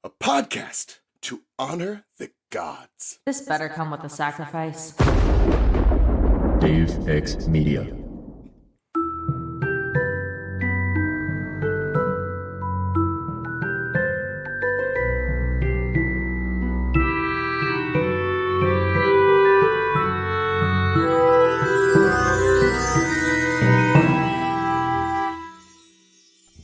a podcast to honor the gods. This better come with a sacrifice. Dave X Media.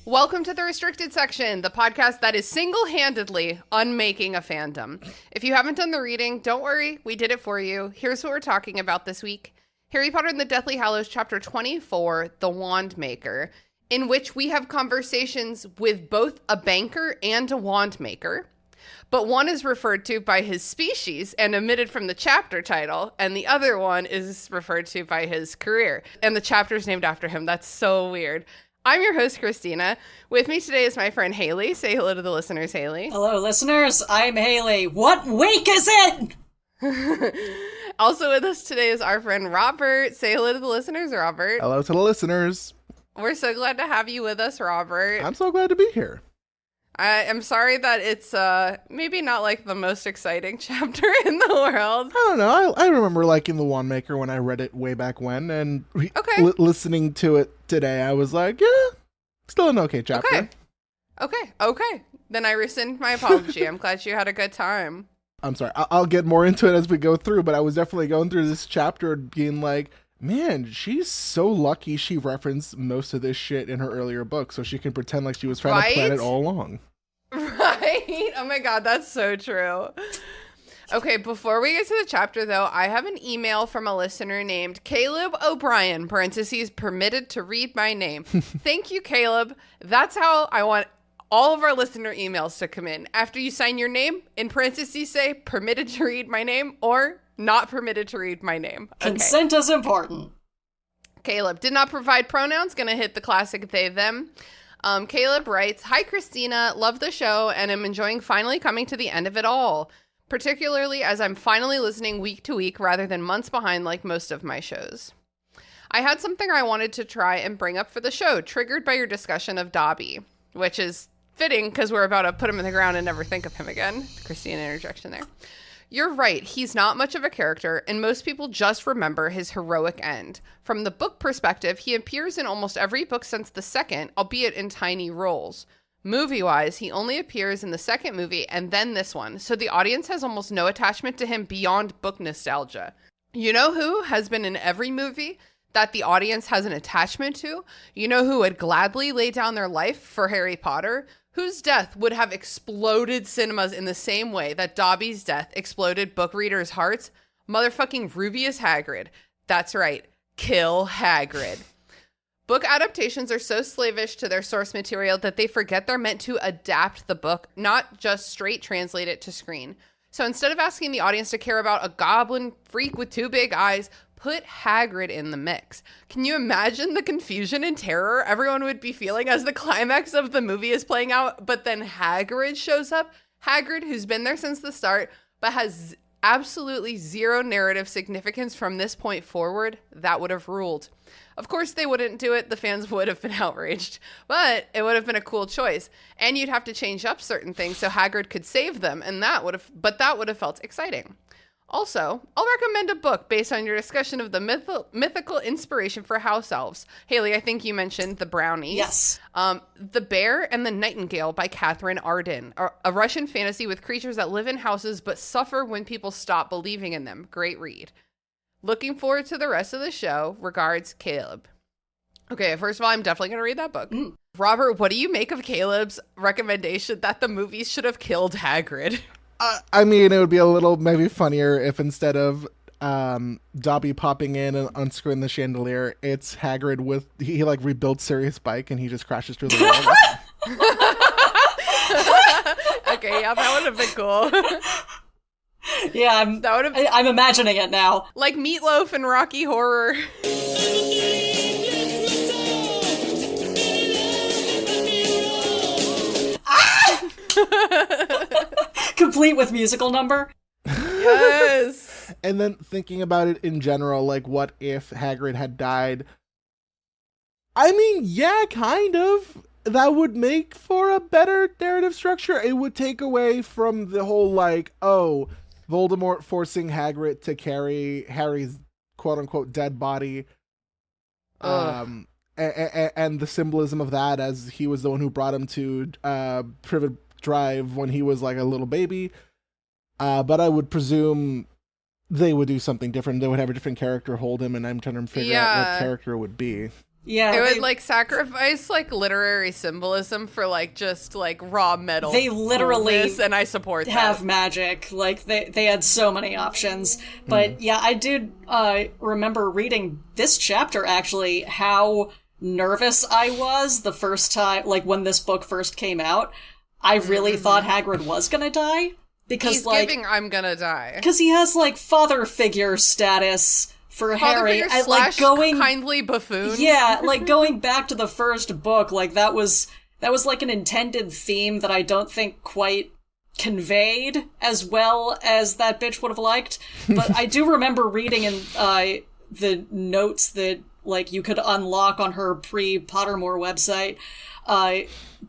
Welcome to the Restricted Section, the podcast that is single-handedly unmaking a fandom. If you haven't done the reading, don't worry, we did it for you. Here's what we're talking about this week. Harry Potter and the Deathly Hallows, Chapter 24, The Wandmaker, in which we have conversations with both a banker and a wandmaker, but one is referred to by his species and omitted from the chapter title, and the other one is referred to by his career, and the chapter's named after him. That's so weird. I'm your host, Christina. With me today is my friend Haley. Say hello to the listeners, Haley. Hello, listeners. I'm Haley. What week is it? Also with us today is our friend Robert. Say hello to the listeners, Robert. Hello to the listeners. We're so glad to have you with us, Robert. I'm so glad to be here. I am sorry that it's maybe not like the most exciting chapter in the world. I don't know. I remember liking The Wandmaker when I read it way back when, and listening to it today, I was like, yeah, still an okay chapter. Okay. Then I rescind my apology. I'm glad you had a good time. I'm sorry. I'll get more into it as we go through, but I was definitely going through this chapter being like, man, she's so lucky she referenced most of this shit in her earlier book, so she can pretend like she was trying to plan it all along. Right? Oh my god, that's so true. Okay, before we get to the chapter, though, I have an email from a listener named Caleb O'Brien, parentheses, permitted to read my name. Thank you, Caleb. That's how I want all of our listener emails to come in. After you sign your name, in parentheses say, permitted to read my name, or not permitted to read my name. Okay. Consent is important. Caleb did not provide pronouns. Gonna hit the classic they, them. Caleb writes, "Hi, Christina. Love the show and am enjoying finally coming to the end of it all, particularly as I'm finally listening week to week rather than months behind like most of my shows. I had something I wanted to try and bring up for the show, triggered by your discussion of Dobby," which is fitting because we're about to put him in the ground and never think of him again. Christina interjection there. "You're right, he's not much of a character, and most people just remember his heroic end. From the book perspective, he appears in almost every book since the second, albeit in tiny roles. Movie-wise, he only appears in the second movie and then this one, so the audience has almost no attachment to him beyond book nostalgia. You know who has been in every movie that the audience has an attachment to? You know who would gladly lay down their life for Harry Potter? Whose death would have exploded cinemas in the same way that Dobby's death exploded book readers' hearts? Motherfucking Rubius Hagrid. That's right. Kill Hagrid. Book adaptations are so slavish to their source material that they forget they're meant to adapt the book, not just straight translate it to screen. So instead of asking the audience to care about a goblin freak with two big eyes, put Hagrid in the mix. Can you imagine the confusion and terror everyone would be feeling as the climax of the movie is playing out, but then Hagrid shows up? Hagrid, who's been there since the start, but has absolutely zero narrative significance from this point forward. That would have ruled. Of course they wouldn't do it. The fans would have been outraged, but it would have been a cool choice. And you'd have to change up certain things so Hagrid could save them, and that would have felt exciting. Also, I'll recommend a book based on your discussion of the mythical inspiration for house elves. Haley, I think you mentioned The Brownies. Yes. The Bear and the Nightingale by Catherine Arden, a Russian fantasy with creatures that live in houses but suffer when people stop believing in them. Great read. Looking forward to the rest of the show. Regards, Caleb." Okay, first of all, I'm definitely going to read that book. Robert, what do you make of Caleb's recommendation that the movies should have killed Hagrid? I mean, it would be a little maybe funnier if instead of Dobby popping in and unscrewing the chandelier, it's Hagrid with, he like rebuilds Sirius' bike and he just crashes through the wall. Okay, yeah, that would have been cool. Yeah, I'm imagining it now. Like Meatloaf and Rocky Horror. Complete with musical number. Yes. And then thinking about it in general, like what if Hagrid had died? I mean, yeah, kind of. that would make for a better narrative structure. It would take away from the whole, like, oh, Voldemort forcing Hagrid to carry Harry's quote-unquote dead body. And the symbolism of that, as he was the one who brought him to Privet Drive when he was like a little baby. But I would presume they would do something different. They would have a different character hold him, and I'm trying to figure out what character it would be. Yeah, it would like sacrifice like literary symbolism for like just like raw metal. They literally and I support have that. magic. Like they had so many options. But yeah, I did remember reading this chapter actually how nervous I was the first time, like when this book first came out. I really thought Hagrid was gonna die because he's like giving I'm gonna die because he has like father figure status for Harry, figure / like going kindly buffoon. Yeah, like going back to the first book, like that was like an intended theme that I don't think quite conveyed as well as that bitch would have liked. But I do remember reading in the notes that like you could unlock on her pre-Pottermore website.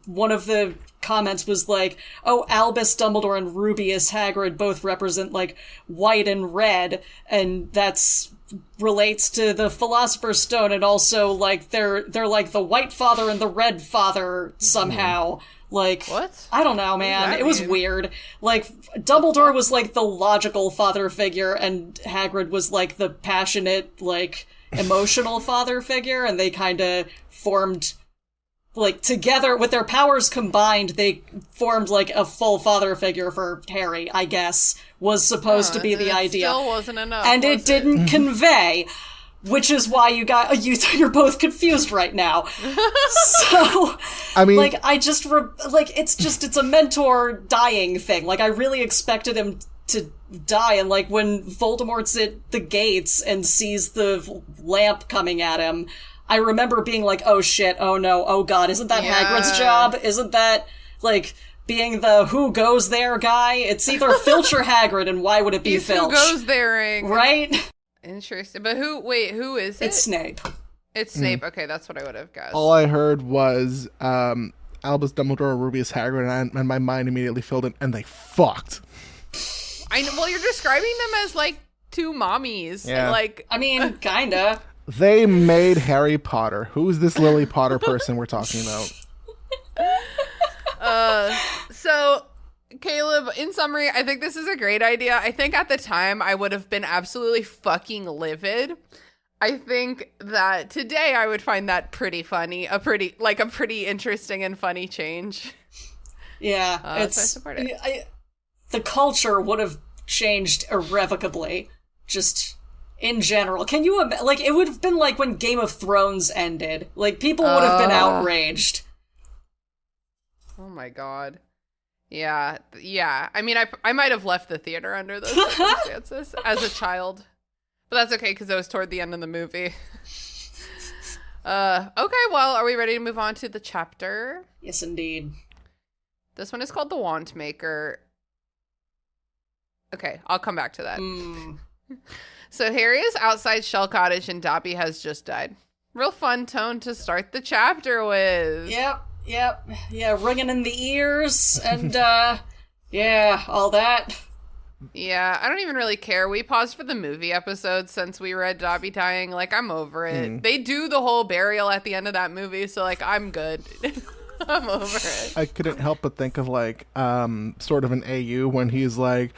One of the comments was like, oh, Albus Dumbledore and Rubeus Hagrid both represent like white and red, and that's relates to the Philosopher's Stone, and also like they're like the white father and the red father somehow. Like, what? I don't know, man. It was weird. Like, Dumbledore was like the logical father figure, and Hagrid was like the passionate, like, emotional father figure, and they kind of formed, like, together, with their powers combined, they formed, like, a full father figure for Harry, I guess, was supposed to be the idea. It still wasn't enough, and it didn't convey, which is why you're both confused right now. So, I mean, like, it's a mentor dying thing. Like, I really expected him to die, and like when Voldemort's at the gates and sees the lamp coming at him, I remember being like, oh shit, oh no, oh god, isn't that Hagrid's job? Isn't that, like, being the who goes there guy? It's either Filch or Hagrid, and why would it be Filch? Who goes there? Right? Interesting. But who is it? It's Snape. It's Snape. Okay, that's what I would have guessed. All I heard was Albus Dumbledore, Rubeus Hagrid, and my mind immediately filled in, and they fucked. I know. Well, you're describing them as like two mommies. Yeah. Like, I mean, kinda. They made Harry Potter. Who's this Lily Potter person we're talking about? So, Caleb, in summary, I think this is a great idea. I think at the time I would have been absolutely fucking livid. I think that today I would find that pretty funny, a pretty interesting and funny change. Yeah, so I support it. The culture would have changed irrevocably, just in general. Can you like, it would have been like when Game of Thrones ended. Like, people would have been outraged. Oh my god. Yeah. I mean, I might have left the theater under those circumstances as a child. But that's okay, because it was toward the end of the movie. Okay, well, are we ready to move on to the chapter? Yes, indeed. This one is called The Wandmaker. Okay, I'll come back to that. So Harry is outside Shell Cottage and Dobby has just died. Real fun tone to start the chapter with. Yep. Yeah, ringing in the ears and, yeah, all that. Yeah, I don't even really care. We paused for the movie episode since we read Dobby dying. Like, I'm over it. They do the whole burial at the end of that movie, so, like, I'm good. I'm over it. I couldn't help but think of, like, sort of an AU when he's, like,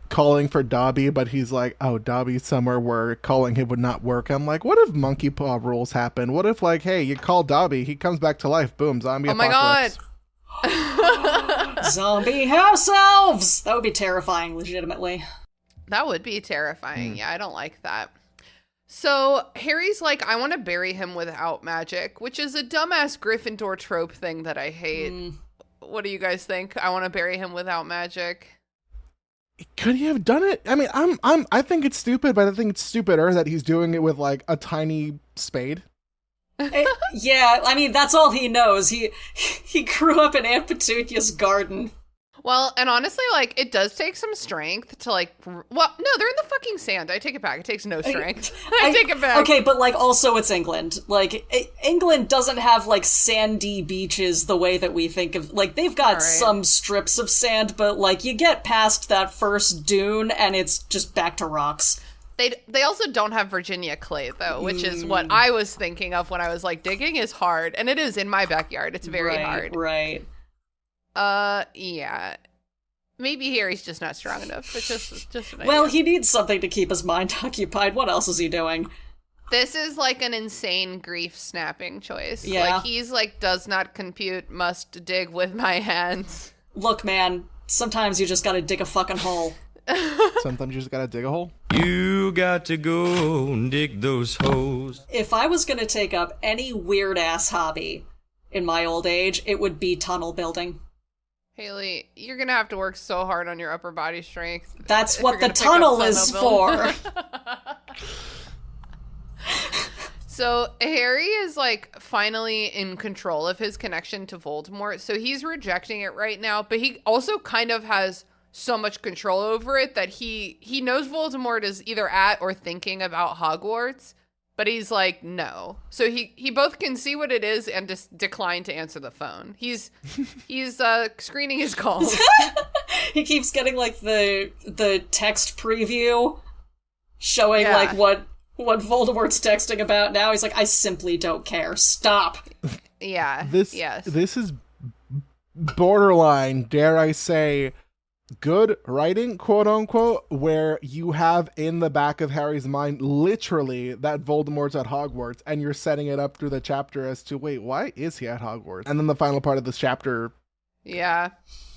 calling for Dobby, but he's like, oh, Dobby's somewhere where calling him would not work. I'm like, what if monkey paw rules happen? What if, like, hey, you call Dobby, he comes back to life, boom, zombie apocalypse. Oh my god. Zombie house elves! That would be terrifying, legitimately. That would be terrifying. Yeah, I don't like that. So Harry's like, I want to bury him without magic, which is a dumbass Gryffindor trope thing that I hate. What do you guys think? I want to bury him without magic. Could he have done it? I mean, I think it's stupid, but I think it's stupider that he's doing it with, like, a tiny spade. Yeah, I mean, that's all he knows. He grew up in Aunt Petunia's garden. Well, and honestly, like, it does take some strength to, like, well, no, they're in the fucking sand. I take it back. It takes no strength. I take it back. Okay, but, like, also it's England. Like, England doesn't have, like, sandy beaches the way that we think of. Like, they've got some strips of sand, but, like, you get past that first dune and it's just back to rocks. They also don't have Virginia clay, though, which is what I was thinking of when I was like, digging is hard. And it is in my backyard. It's very hard. Right. Yeah. Maybe Harry's just not strong enough. It's just an idea. Well, he needs something to keep his mind occupied. What else is he doing? This is like an insane grief snapping choice. Yeah. Like, he's like, does not compute, must dig with my hands. Look, man, sometimes you just gotta dig a fucking hole. Sometimes you just gotta dig a hole. You got to go and dig those holes. If I was gonna take up any weird-ass hobby in my old age, it would be tunnel building. Haley, you're gonna have to work so hard on your upper body strength. That's what the tunnel is for. So Harry is like finally in control of his connection to Voldemort. So he's rejecting it right now, but he also kind of has so much control over it that he knows Voldemort is either at or thinking about Hogwarts, but he's like, no. So he both can see what it is and just decline to answer the phone. He's screening his calls. He keeps getting like the text preview showing like what Voldemort's texting about now. He's like, I simply don't care. Stop. Yeah. This is borderline, dare I say, good writing, quote unquote, where you have in the back of Harry's mind literally that Voldemort's at Hogwarts, and you're setting it up through the chapter as to, wait, why is he at Hogwarts? And then the final part of this chapter. Yeah.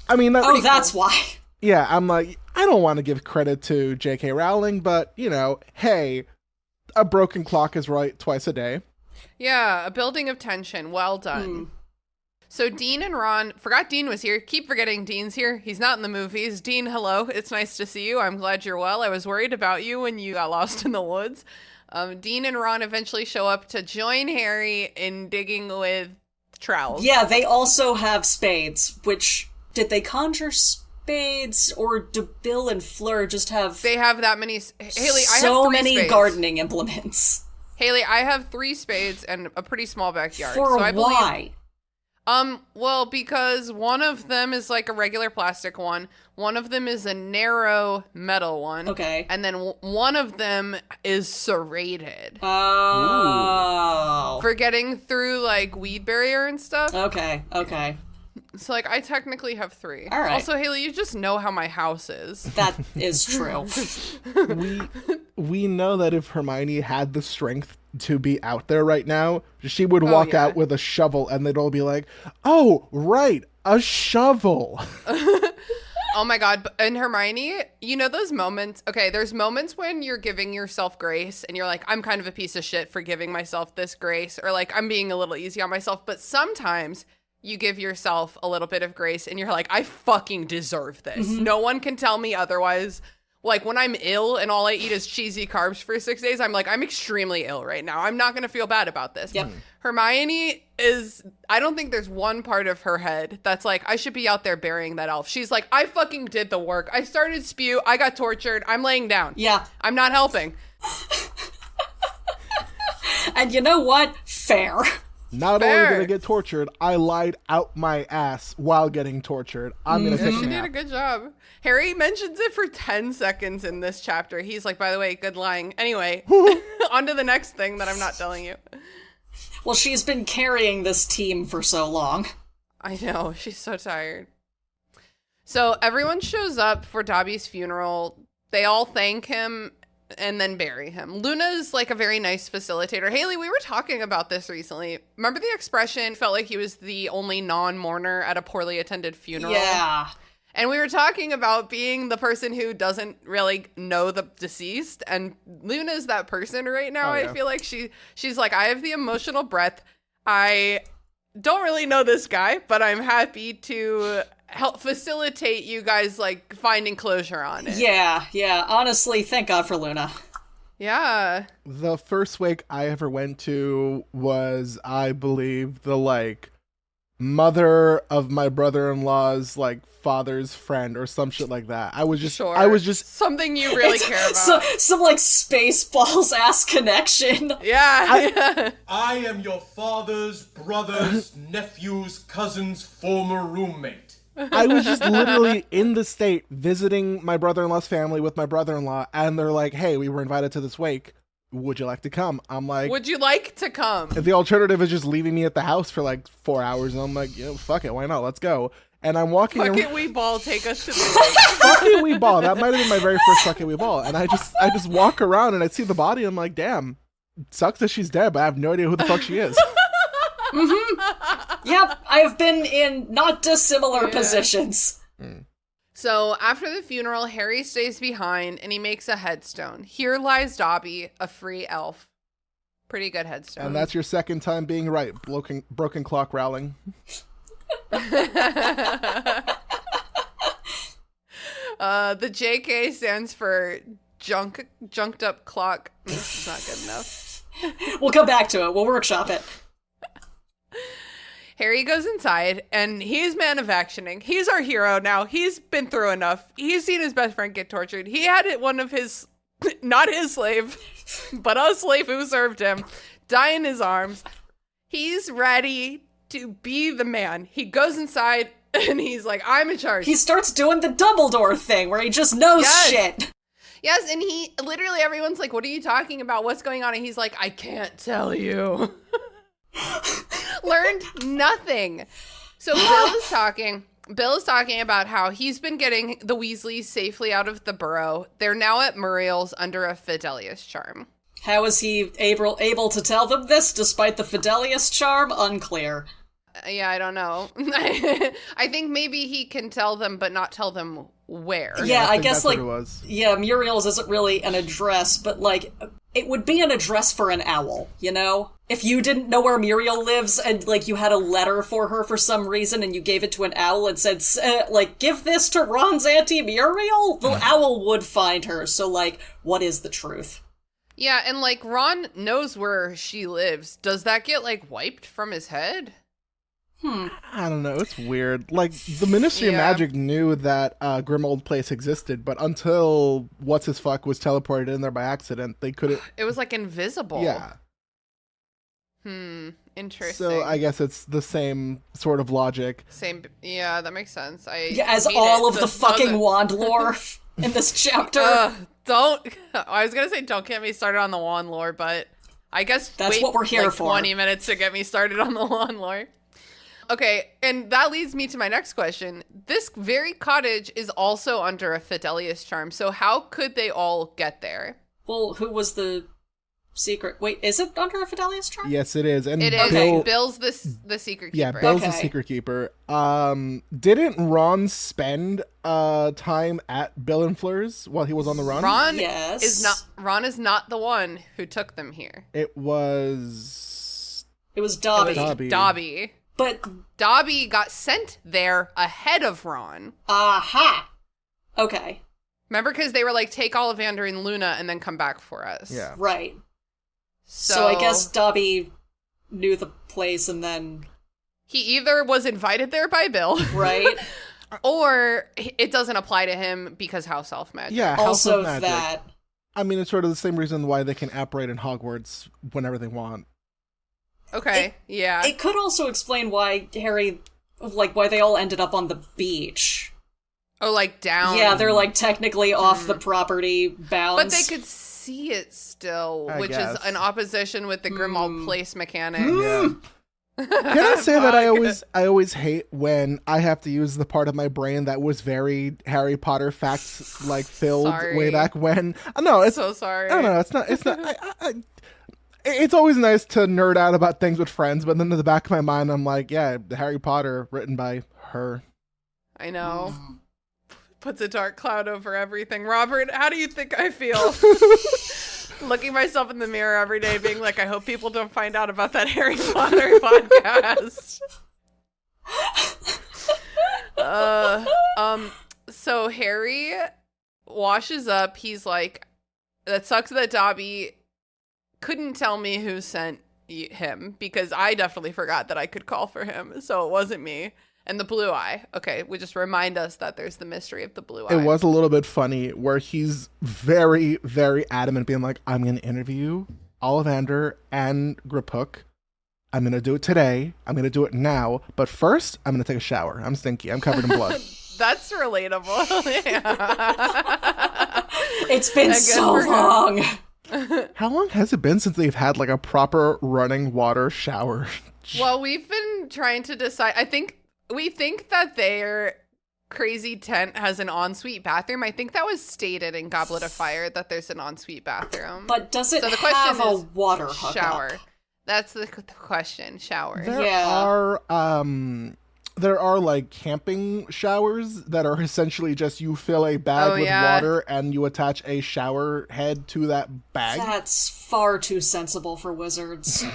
I mean, that's cool. Why. Yeah, I'm like, I don't want to give credit to J.K. Rowling, but, you know, hey, a broken clock is right twice a day. Yeah, a building of tension. Well done. So Dean and Ron, forgot Dean was here. Keep forgetting Dean's here. He's not in the movies. Dean, hello. It's nice to see you. I'm glad you're well. I was worried about you when you got lost in the woods. Dean and Ron eventually show up to join Harry in digging with trowels. Yeah, they also have spades, which, did they conjure spades, or do Bill and Fleur just have... They have that many... Haley, I have so 3 many spades. gardening implements. Haley, I have 3 spades and a pretty small backyard. For so I believe, why? Well, because one of them is like a regular plastic one. One of them is a narrow metal one. Okay. And then one of them is serrated. Oh. For getting through like weed barrier and stuff. Okay. So like I technically have 3. All right. Also, Haley, you just know how my house is. That is true. We know that if Hermione had the strength to be out there right now, she would walk out with a shovel and they'd all be like, oh, right, a shovel. Oh my God. And Hermione, you know those moments? Okay, there's moments when you're giving yourself grace and you're like, I'm kind of a piece of shit for giving myself this grace, or like I'm being a little easy on myself. But sometimes you give yourself a little bit of grace and you're like, I fucking deserve this. No one can tell me otherwise. Like when I'm ill and all I eat is cheesy carbs for 6 days, I'm like, I'm extremely ill right now. I'm not going to feel bad about this. Yep. Hermione is, I don't think there's one part of her head that's like, I should be out there burying that elf. She's like, I fucking did the work. I started spew. I got tortured. I'm laying down. Yeah. I'm not helping. And you know what? Fair. Not only did I get tortured, I lied out my ass while getting tortured. I'm going to take a She nap. did a good job. Harry mentions it for 10 seconds in this chapter. He's like, by the way, good lying. Anyway, on to the next thing that I'm not telling you. Well, she's been carrying this team for so long. I know. She's so tired. So everyone shows up for Dobby's funeral. They all thank him and then bury him. Luna's like a very nice facilitator. Haley, we were talking about this recently. Remember the expression, felt like he was the only non-mourner at a poorly attended funeral? Yeah. And we were talking about being the person who doesn't really know the deceased. And Luna's that person right now. Oh, yeah. I feel like she's like, I have the emotional breadth. I don't really know this guy, but I'm happy to help facilitate you guys like finding closure on it. Yeah. Honestly, thank God for Luna. Yeah. The first wake I ever went to was, I believe, the like mother of my brother-in-law's like father's friend or some shit like that. I was just something you really care about. Some like Spaceballs ass connection. Yeah. I am your father's brother's nephew's cousin's former roommate. I was just literally in the state visiting my brother-in-law's family with my brother-in-law, and they're like, hey, we were invited to this wake. Would you like to come? I'm like, would you like to come? The alternative is just leaving me at the house for like 4 hours, and I'm like, fuck it, why not? Let's go. And I'm walking Fuck around. it, we ball, take us to the lake. Fuck it, we ball. That might have been my very first fuck it, we ball. And I just walk around and I see the body, and I'm like, damn, it sucks that she's dead, but I have no idea who the fuck she is. Yep, I've been in not dissimilar positions. So after the funeral, Harry stays behind and he makes a headstone. Here lies Dobby, a free elf. Pretty good headstone. And that's your second time being right. Broken clock Rowling. The JK stands for junked up clock. This is not good enough. We'll come back to it. We'll workshop it. Harry goes inside, and he's man of actioning. He's our hero now. He's been through enough. He's seen his best friend get tortured. He had one of his, not his slave, but a slave who served him, die in his arms. He's ready to be the man. He goes inside, and he's like, I'm in charge. He starts doing the Dumbledore thing, where he just knows shit. Yes, and he, literally everyone's like, what are you talking about? What's going on? And he's like, I can't tell you. Learned nothing. So Bill is talking about how he's been getting the Weasleys safely out of the burrow. They're now at Muriel's under a Fidelius charm. How is he able to tell them this despite the Fidelius charm? Unclear. Yeah, I don't know. I think maybe he can tell them, but not tell them where. Yeah, I guess, like, yeah, Muriel's isn't really an address, but, like, it would be an address for an owl, you know? If you didn't know where Muriel lives and, like, you had a letter for her for some reason and you gave it to an owl and said, like, give this to Ron's Auntie Muriel, the owl would find her. So, like, what is the truth? Yeah, and, like, Ron knows where she lives. Does that get, like, wiped from his head? I don't know. It's weird. Like, the Ministry of Magic knew that Grimmauld Place existed, but until What's-His-Fuck was teleported in there by accident, they couldn't... It was, like, invisible. Yeah. Interesting. So I guess it's the same sort of logic. Yeah, that makes sense. As all of the fucking wand lore in this chapter. I was gonna say don't get me started on the wand lore, but I guess that's what we're here for. 20 minutes to get me started on the wand lore. Okay, and that leads me to my next question. This very cottage is also under a Fidelius charm, so how could they all get there? Well, who was the secret? Wait, is it under a Fidelius charm? Yes, it is. And it is. Bill's the secret keeper. Yeah, Bill's the secret keeper. Didn't Ron spend time at Bill and Fleur's while he was on the run? Ron is not the one who took them here. It was Dobby. Dobby. But Dobby got sent there ahead of Ron. Aha! Okay. Remember, because they were like, take Ollivander and Luna and then come back for us. Yeah. Right. So I guess Dobby knew the place and then... He either was invited there by Bill. Right. Or it doesn't apply to him because House Elf Magic. Yeah, House also of Magic. that. I mean, it's sort of the same reason why they can operate in Hogwarts whenever they want. Okay, yeah. It could also explain why Harry, like, why they all ended up on the beach. Oh, like down. Yeah, they're, like, technically off the property bounds. But they could see it still, which guess. is an opposition with the Grimmauld Place mechanic. Yeah. Can I say that I always hate when I have to use the part of my brain that was very Harry Potter facts like filled way back when. No, it's so sorry. No, it's not. It's always nice to nerd out about things with friends, but then in the back of my mind, I'm like, yeah, Harry Potter written by her. I know. Puts a dark cloud over everything. Robert, how do you think I feel? Looking myself in the mirror every day, being like, I hope people don't find out about that Harry Potter podcast. So Harry washes up. He's like, that sucks that Dobby couldn't tell me who sent him, because I definitely forgot that I could call for him, so it wasn't me. And the blue eye. Okay, we just remind us that there's the mystery of the blue eye. It was a little bit funny where he's very, very adamant, being like, I'm going to interview Ollivander and Griphook. I'm going to do it today. I'm going to do it now. But first, I'm going to take a shower. I'm stinky. I'm covered in blood. That's relatable. Yeah. It's been so long. How long has it been since they've had like a proper running water shower? Well, we've been trying to decide. We think that their crazy tent has an ensuite bathroom. I think that was stated in Goblet of Fire that there's an ensuite bathroom. But does it so the have question a is water hookup? shower? That's the question. Shower. There are like camping showers that are essentially just you fill a bag with water and you attach a shower head to that bag. That's far too sensible for wizards.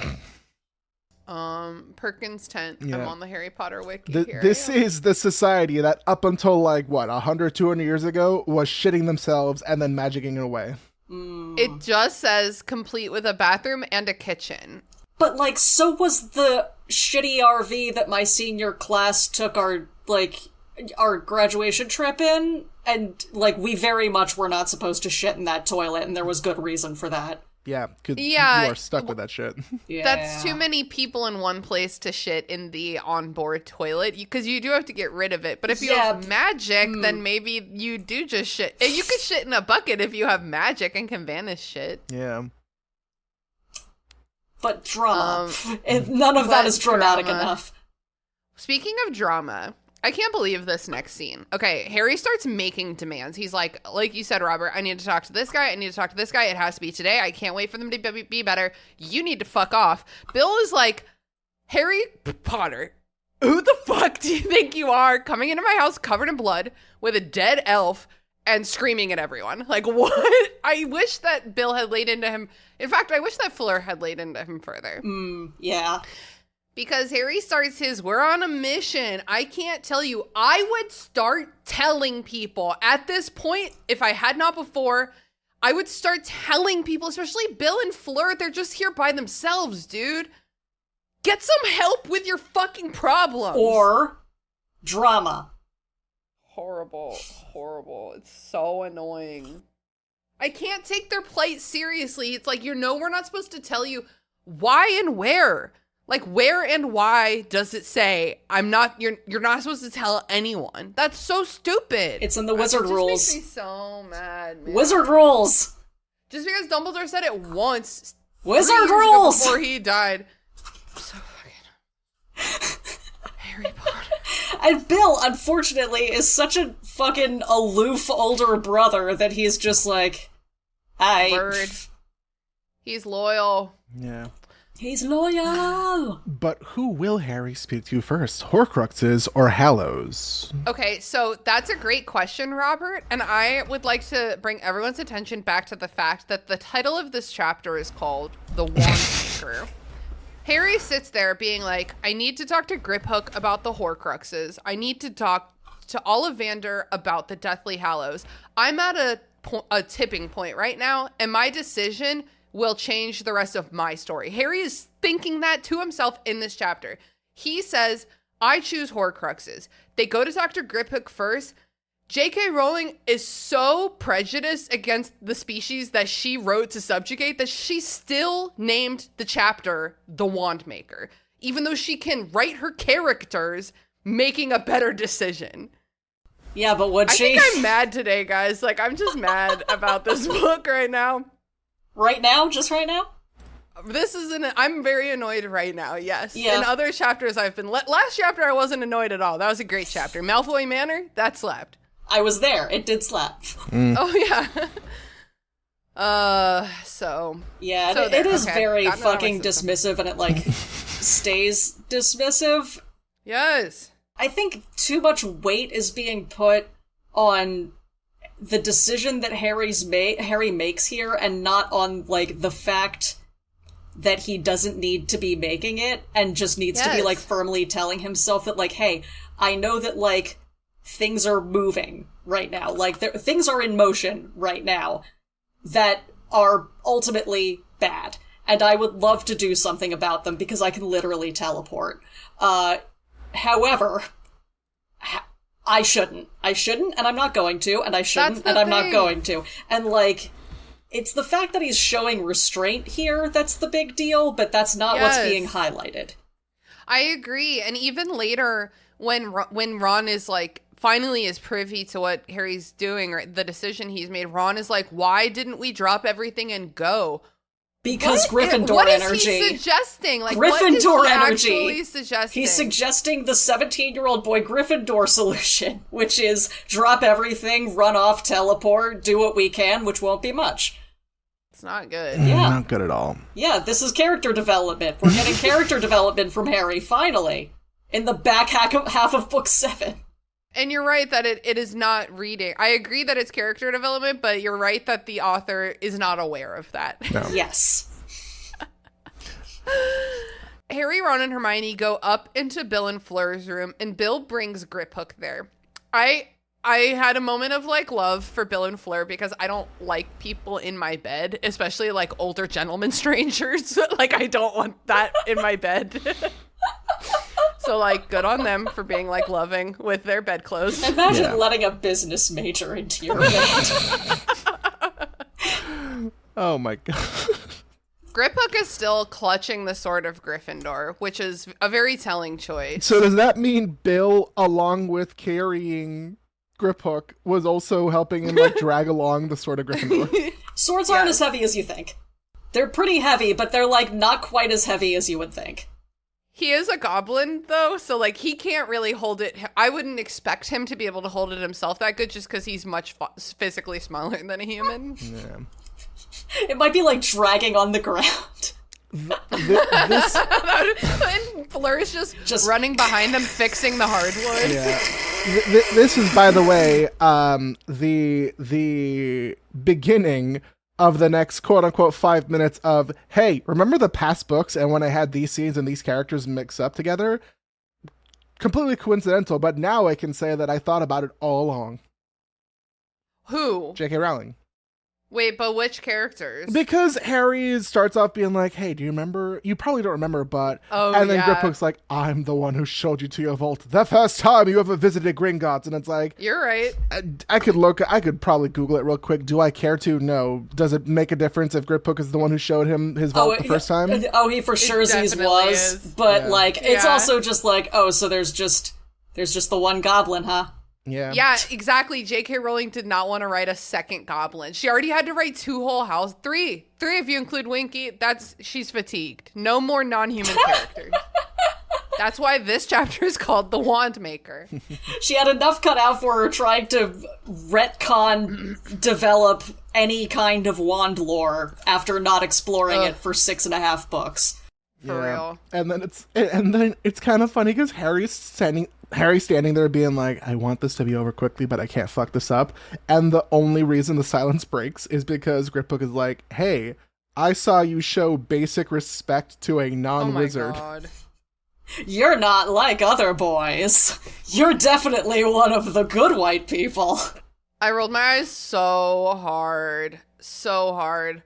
Perkins tent. Yeah. I'm on the Harry Potter wiki here. This is the society that up until like, 100, 200 years ago was shitting themselves and then magicking it away. It just says complete with a bathroom and a kitchen. But, like, so was the shitty RV that my senior class took our graduation trip in, and, like, we very much were not supposed to shit in that toilet, and there was good reason for that. Yeah, because you are stuck with that shit. Yeah. That's too many people in one place to shit in the onboard toilet, because you do have to get rid of it. But if you have magic, then maybe you do just shit. You could shit in a bucket if you have magic and can vanish shit. Yeah. But drama. None of that is dramatic enough. Speaking of drama, I can't believe this next scene. Okay, Harry starts making demands. He's like you said, Robert, I need to talk to this guy. I need to talk to this guy. It has to be today. I can't wait for them to be better. You need to fuck off. Bill is like, Harry Potter, who the fuck do you think you are, coming into my house covered in blood with a dead elf and screaming at everyone? Like, what? I wish that Bill had laid into him. In fact, I wish that Fleur had laid into him further. Yeah. Because Harry starts his, we're on a mission. I can't tell you. I would start telling people at this point, if I had not before, I would start telling people, especially Bill and Fleur, they're just here by themselves, dude. Get some help with your fucking problems. Or drama. Horrible. It's so annoying. I can't take their plight seriously. It's like, we're not supposed to tell you why and where. Like, where and why does it say you're not supposed to tell anyone? That's so stupid. It's in the wizard rules. It makes me so mad, man. Wizard rules. Just because Dumbledore said it once. Wizard 3 years ago rules. before he died. So fucking Harry Potter. And Bill, unfortunately, is such a fucking aloof older brother that he's just like, Bird. He's loyal. Yeah. He's loyal. But who will Harry speak to first, Horcruxes or Hallows? Okay, so that's a great question, Robert. And I would like to bring everyone's attention back to the fact that the title of this chapter is called The Wandmaker. Harry sits there being like, I need to talk to Griphook about the Horcruxes. I need to talk to Ollivander about the Deathly Hallows. I'm at a tipping point right now, and my decision will change the rest of my story. Harry is thinking that to himself in this chapter. He says, I choose Horcruxes. They go to Dr. Griphook first. J.K. Rowling is so prejudiced against the species that she wrote to subjugate that she still named the chapter The Wandmaker, even though she can write her characters making a better decision. Yeah, but would she? I think I'm mad today, guys. Like, I'm just mad about this book right now. Right now? Just right now? I'm very annoyed right now, yes. Yeah. In other chapters I've been, last chapter I wasn't annoyed at all. That was a great chapter. Malfoy Manor, that slapped. I was there. It did slap. Oh, yeah. Yeah, so it is okay. very Got it out of my fucking system. dismissive, and it, like, stays dismissive. Yes. I think too much weight is being put on the decision that Harry makes here, and not on, like, the fact that he doesn't need to be making it, and just needs to be, like, firmly telling himself that, like, hey, I know that, like, things are moving right now. Like, things are in motion right now that are ultimately bad. and I would love to do something about them because I can literally teleport. However, I shouldn't, and I'm not going to, and I shouldn't, and I'm not going to. And, like, it's the fact that he's showing restraint here that's the big deal, but that's not what's being highlighted. I agree. And even later, when Ron is, like, finally is privy to what Harry's doing, or the decision he's made, Ron is like, why didn't we drop everything and go? Because Gryffindor what energy. What is he suggesting? Like, Gryffindor what is he energy. actually suggesting? He's suggesting the 17-year-old boy Gryffindor solution, which is drop everything, run off, teleport, do what we can, which won't be much. It's not good. Yeah. Not good at all. Yeah, this is character development. We're getting character development from Harry, finally, in the back half of book 7. And you're right that it is not reading. I agree that it's character development, but you're right that the author is not aware of that. No. Yes. Harry, Ron, and Hermione go up into Bill and Fleur's room, and Bill brings Griphook there. I had a moment of, like, love for Bill and Fleur because I don't like people in my bed, especially, like, older gentlemen strangers. Like, I don't want that in my bed. So, like, good on them for being, like, loving with their bedclothes. Imagine letting a business major into your bed. Oh my god. Griphook is still clutching the sword of Gryffindor, which is a very telling choice. So does that mean Bill, along with carrying Griphook, was also helping him, like, drag along the sword of Gryffindor? Swords aren't as heavy as you think. They're pretty heavy, but they're, like, not quite as heavy as you would think. He is a goblin, though, so, like, he can't really hold it. I wouldn't expect him to be able to hold it himself that good just because he's much physically smaller than a human. Yeah. It might be, like, dragging on the ground. This And Fleur's just running behind them, fixing the hardwood. Yeah. This is, by the way, the beginning of the next quote-unquote 5 minutes of, hey, remember the past books and when I had these scenes and these characters mix up together? Completely coincidental, but now I can say that I thought about it all along. Who? J.K. Rowling. Wait, but which characters? Because Harry starts off being like, hey, do you remember? You probably don't remember, but... Oh, and then yeah. Griphook's like, I'm the one who showed you to your vault the first time you ever visited Gringotts. And it's like... You're right. I could probably Google it real quick. Do I care to? No. Does it make a difference if Griphook is the one who showed him his vault the first time? Oh, he for sure was. Is. But, Yeah. like, it's also just like, oh, so there's just the one goblin, huh? Yeah. Yeah, exactly. J.K. Rowling did not want to write a second goblin. She already had to write 2 whole houses. 3 if you include Winky. She's fatigued. No more non-human characters. That's why this chapter is called The Wandmaker. She had enough cut out for her trying to retcon develop any kind of wand lore after not exploring it for 6.5 books. For real. And then it's kind of funny because Harry's standing there being like, I want this to be over quickly, but I can't fuck this up. And the only reason the silence breaks is because Griphook is like, hey, I saw you show basic respect to a non-wizard. Oh my god. You're not like other boys. You're definitely one of the good white people. I rolled my eyes so hard. So hard.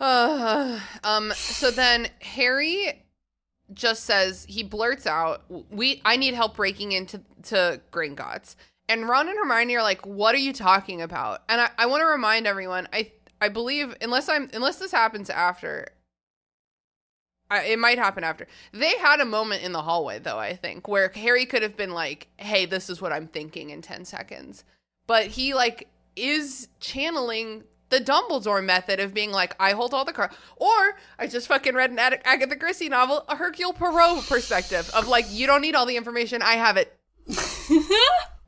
So then Harry just says, he blurts out, I need help breaking into Gringotts. And Ron and Hermione are like, what are you talking about? And I want to remind everyone, I believe, unless this happens after, it might happen after. They had a moment in the hallway, though, I think, where Harry could have been like, hey, this is what I'm thinking in 10 seconds. But he, like, is channeling the Dumbledore method of being like, I hold all the cards. Or I just fucking read an Agatha Christie novel, a Hercule Poirot perspective of like, you don't need all the information. I have it.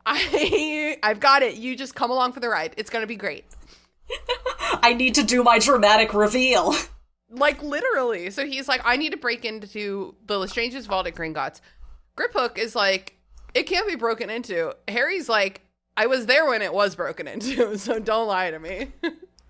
I've got it. You just come along for the ride. It's going to be great. I need to do my dramatic reveal. Like, literally. So he's like, I need to break into the Lestrange's vault at Gringotts. Griphook is like, it can't be broken into. Harry's like, I was there when it was broken into, so don't lie to me.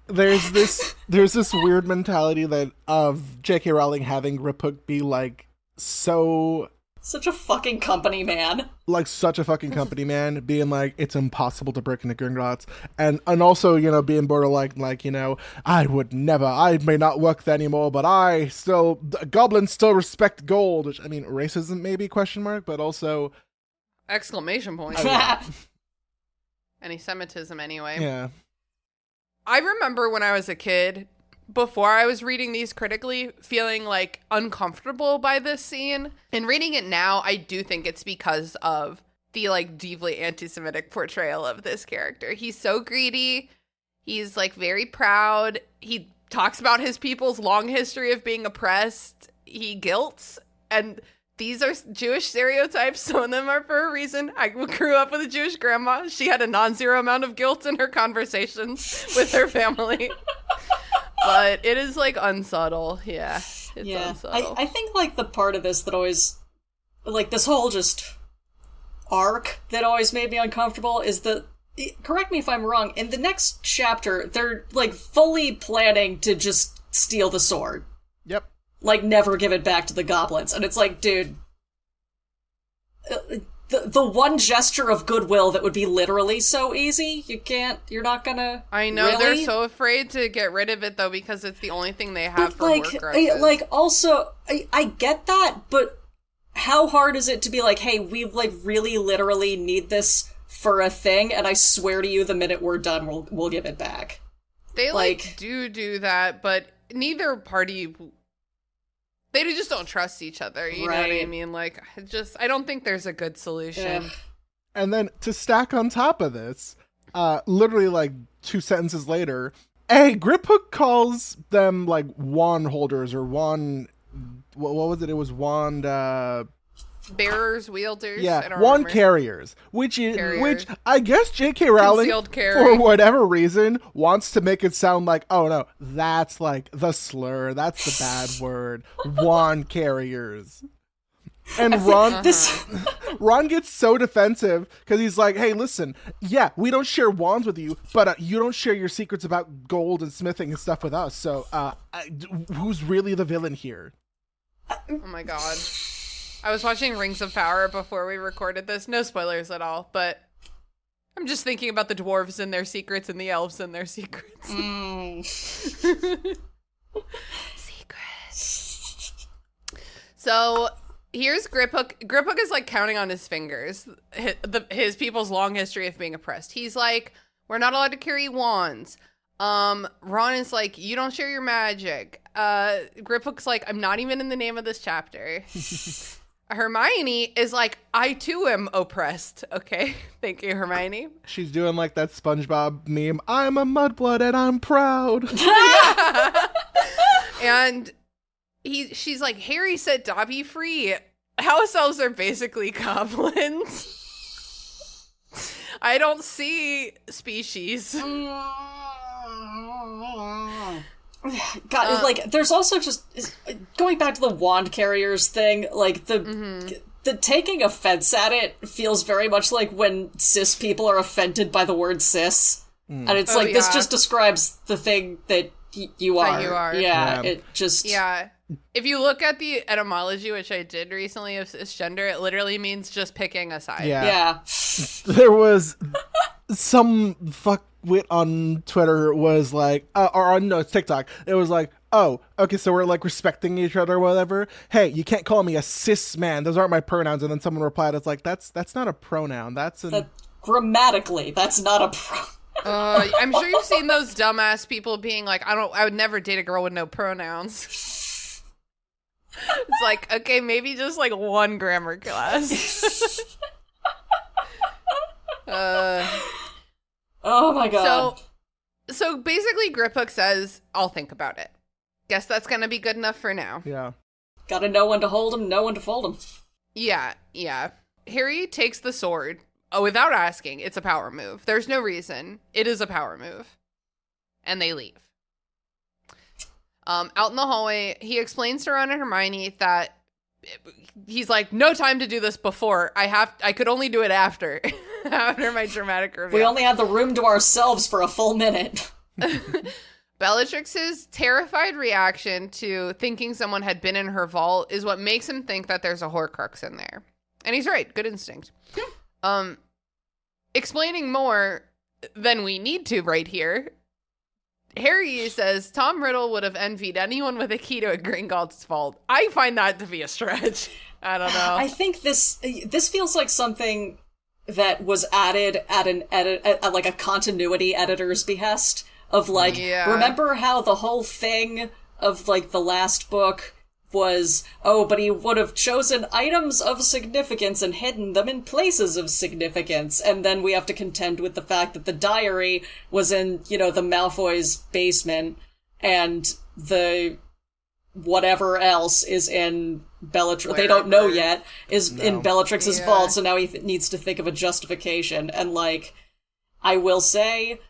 There's this weird mentality that of J.K. Rowling having Griphook be like so Such a fucking company man. Like, such a fucking company man, being like, it's impossible to break into Gringotts. And also, you know, being borderline, like, you know, I may not work there anymore, but goblins still respect gold. Which, I mean, racism maybe, question mark, but also... Exclamation point. Oh, yeah. Anti-Semitism anyway. Yeah. I remember when I was a kid, before I was reading these critically, feeling like uncomfortable by this scene. And reading it now, I do think it's because of the like deeply anti-Semitic portrayal of this character. He's so greedy. He's like very proud. He talks about his people's long history of being oppressed. He guilts. And these are Jewish stereotypes. Some of them are for a reason. I grew up with a Jewish grandma. She had a non-zero amount of guilt in her conversations with her family. But it is, like, unsubtle. Yeah, it's unsubtle. I think, like, the part of this that always... Like, this whole just arc that always made me uncomfortable is that... Correct me if I'm wrong, in the next chapter, they're, like, fully planning to just steal the sword. Yep. Like, never give it back to the goblins. And it's like, dude... The one gesture of goodwill that would be literally so easy, you're not gonna... I know, really? They're so afraid to get rid of it, though, because it's the only thing they have for like, work grudges. Also, I get that, but how hard is it to be like, hey, we, like, really literally need this for a thing, and I swear to you, the minute we're done, we'll give it back. They, like do that, but neither party... They just don't trust each other, you know what I mean? Like, I don't think there's a good solution. And then to stack on top of this, literally like 2 sentences later, Griphook calls them like wand holders or wand... What was it? It was wand... Bearers, wielders. Yeah, I don't wand remember. carriers, which I guess J.K. Rowling, for whatever reason, wants to make it sound like, oh no, that's like the slur, that's the bad word, wand carriers. And Ron gets so defensive because he's like, hey, listen, yeah, we don't share wands with you, but you don't share your secrets about gold and smithing and stuff with us. So who's really the villain here? Oh my god. I was watching Rings of Power before we recorded this. No spoilers at all, but I'm just thinking about the dwarves and their secrets and the elves and their secrets. Secrets. So here's Griphook. Griphook is like counting on his fingers his people's long history of being oppressed. He's like, we're not allowed to carry wands. Ron is like, you don't share your magic. Griphook's like, I'm not even in the name of this chapter. Hermione is like, I too am oppressed. Okay, thank you, Hermione. She's doing like that SpongeBob meme. I'm a mudblood and I'm proud. And she's like, Harry set Dobby free. House elves are basically goblins. I don't see species. God, like, there's also just going back to the wand carriers thing, like the taking offense at it feels very much like when cis people are offended by the word cis, and it's this just describes the thing that you are. That you are. Yeah, it just If you look at the etymology, which I did recently of cisgender, it literally means just picking a side. Yeah. There was some fuckwit on Twitter was like, it's TikTok. It was like, oh, okay, so we're like respecting each other or whatever. Hey, you can't call me a cis man. Those aren't my pronouns. And then someone replied, it's like, that's not a pronoun. Grammatically, that's not a pronoun. I'm sure you've seen those dumbass people being like, I would never date a girl with no pronouns. It's like, okay, maybe just like one grammar class. Oh my god. So basically Griphook says, I'll think about it. Guess that's gonna be good enough for now. Yeah. Gotta know when to hold him, know when to fold him. Yeah. Harry takes the sword. Without asking. It's a power move. There's no reason. It is a power move. And they leave. Out in the hallway, he explains to Ron and Hermione that he's like, no time to do this before. I could only do it after. After my dramatic reveal. We only had the room to ourselves for a full minute. But Bellatrix's terrified reaction to thinking someone had been in her vault is what makes him think that there's a Horcrux in there. And he's right. Good instinct. Explaining more than we need to right here, Harry says Tom Riddle would have envied anyone with a key to a Gringotts vault. I find that to be a stretch. I don't know. I think this feels like something that was added at like a continuity editor's behest of like, remember how the whole thing of like the last book was, but he would have chosen items of significance and hidden them in places of significance. And then we have to contend with the fact that the diary was in, the Malfoy's basement and the whatever else is in Bellatrix. They don't know yet, in Bellatrix's vault. So now he needs to think of a justification. And like, I will say,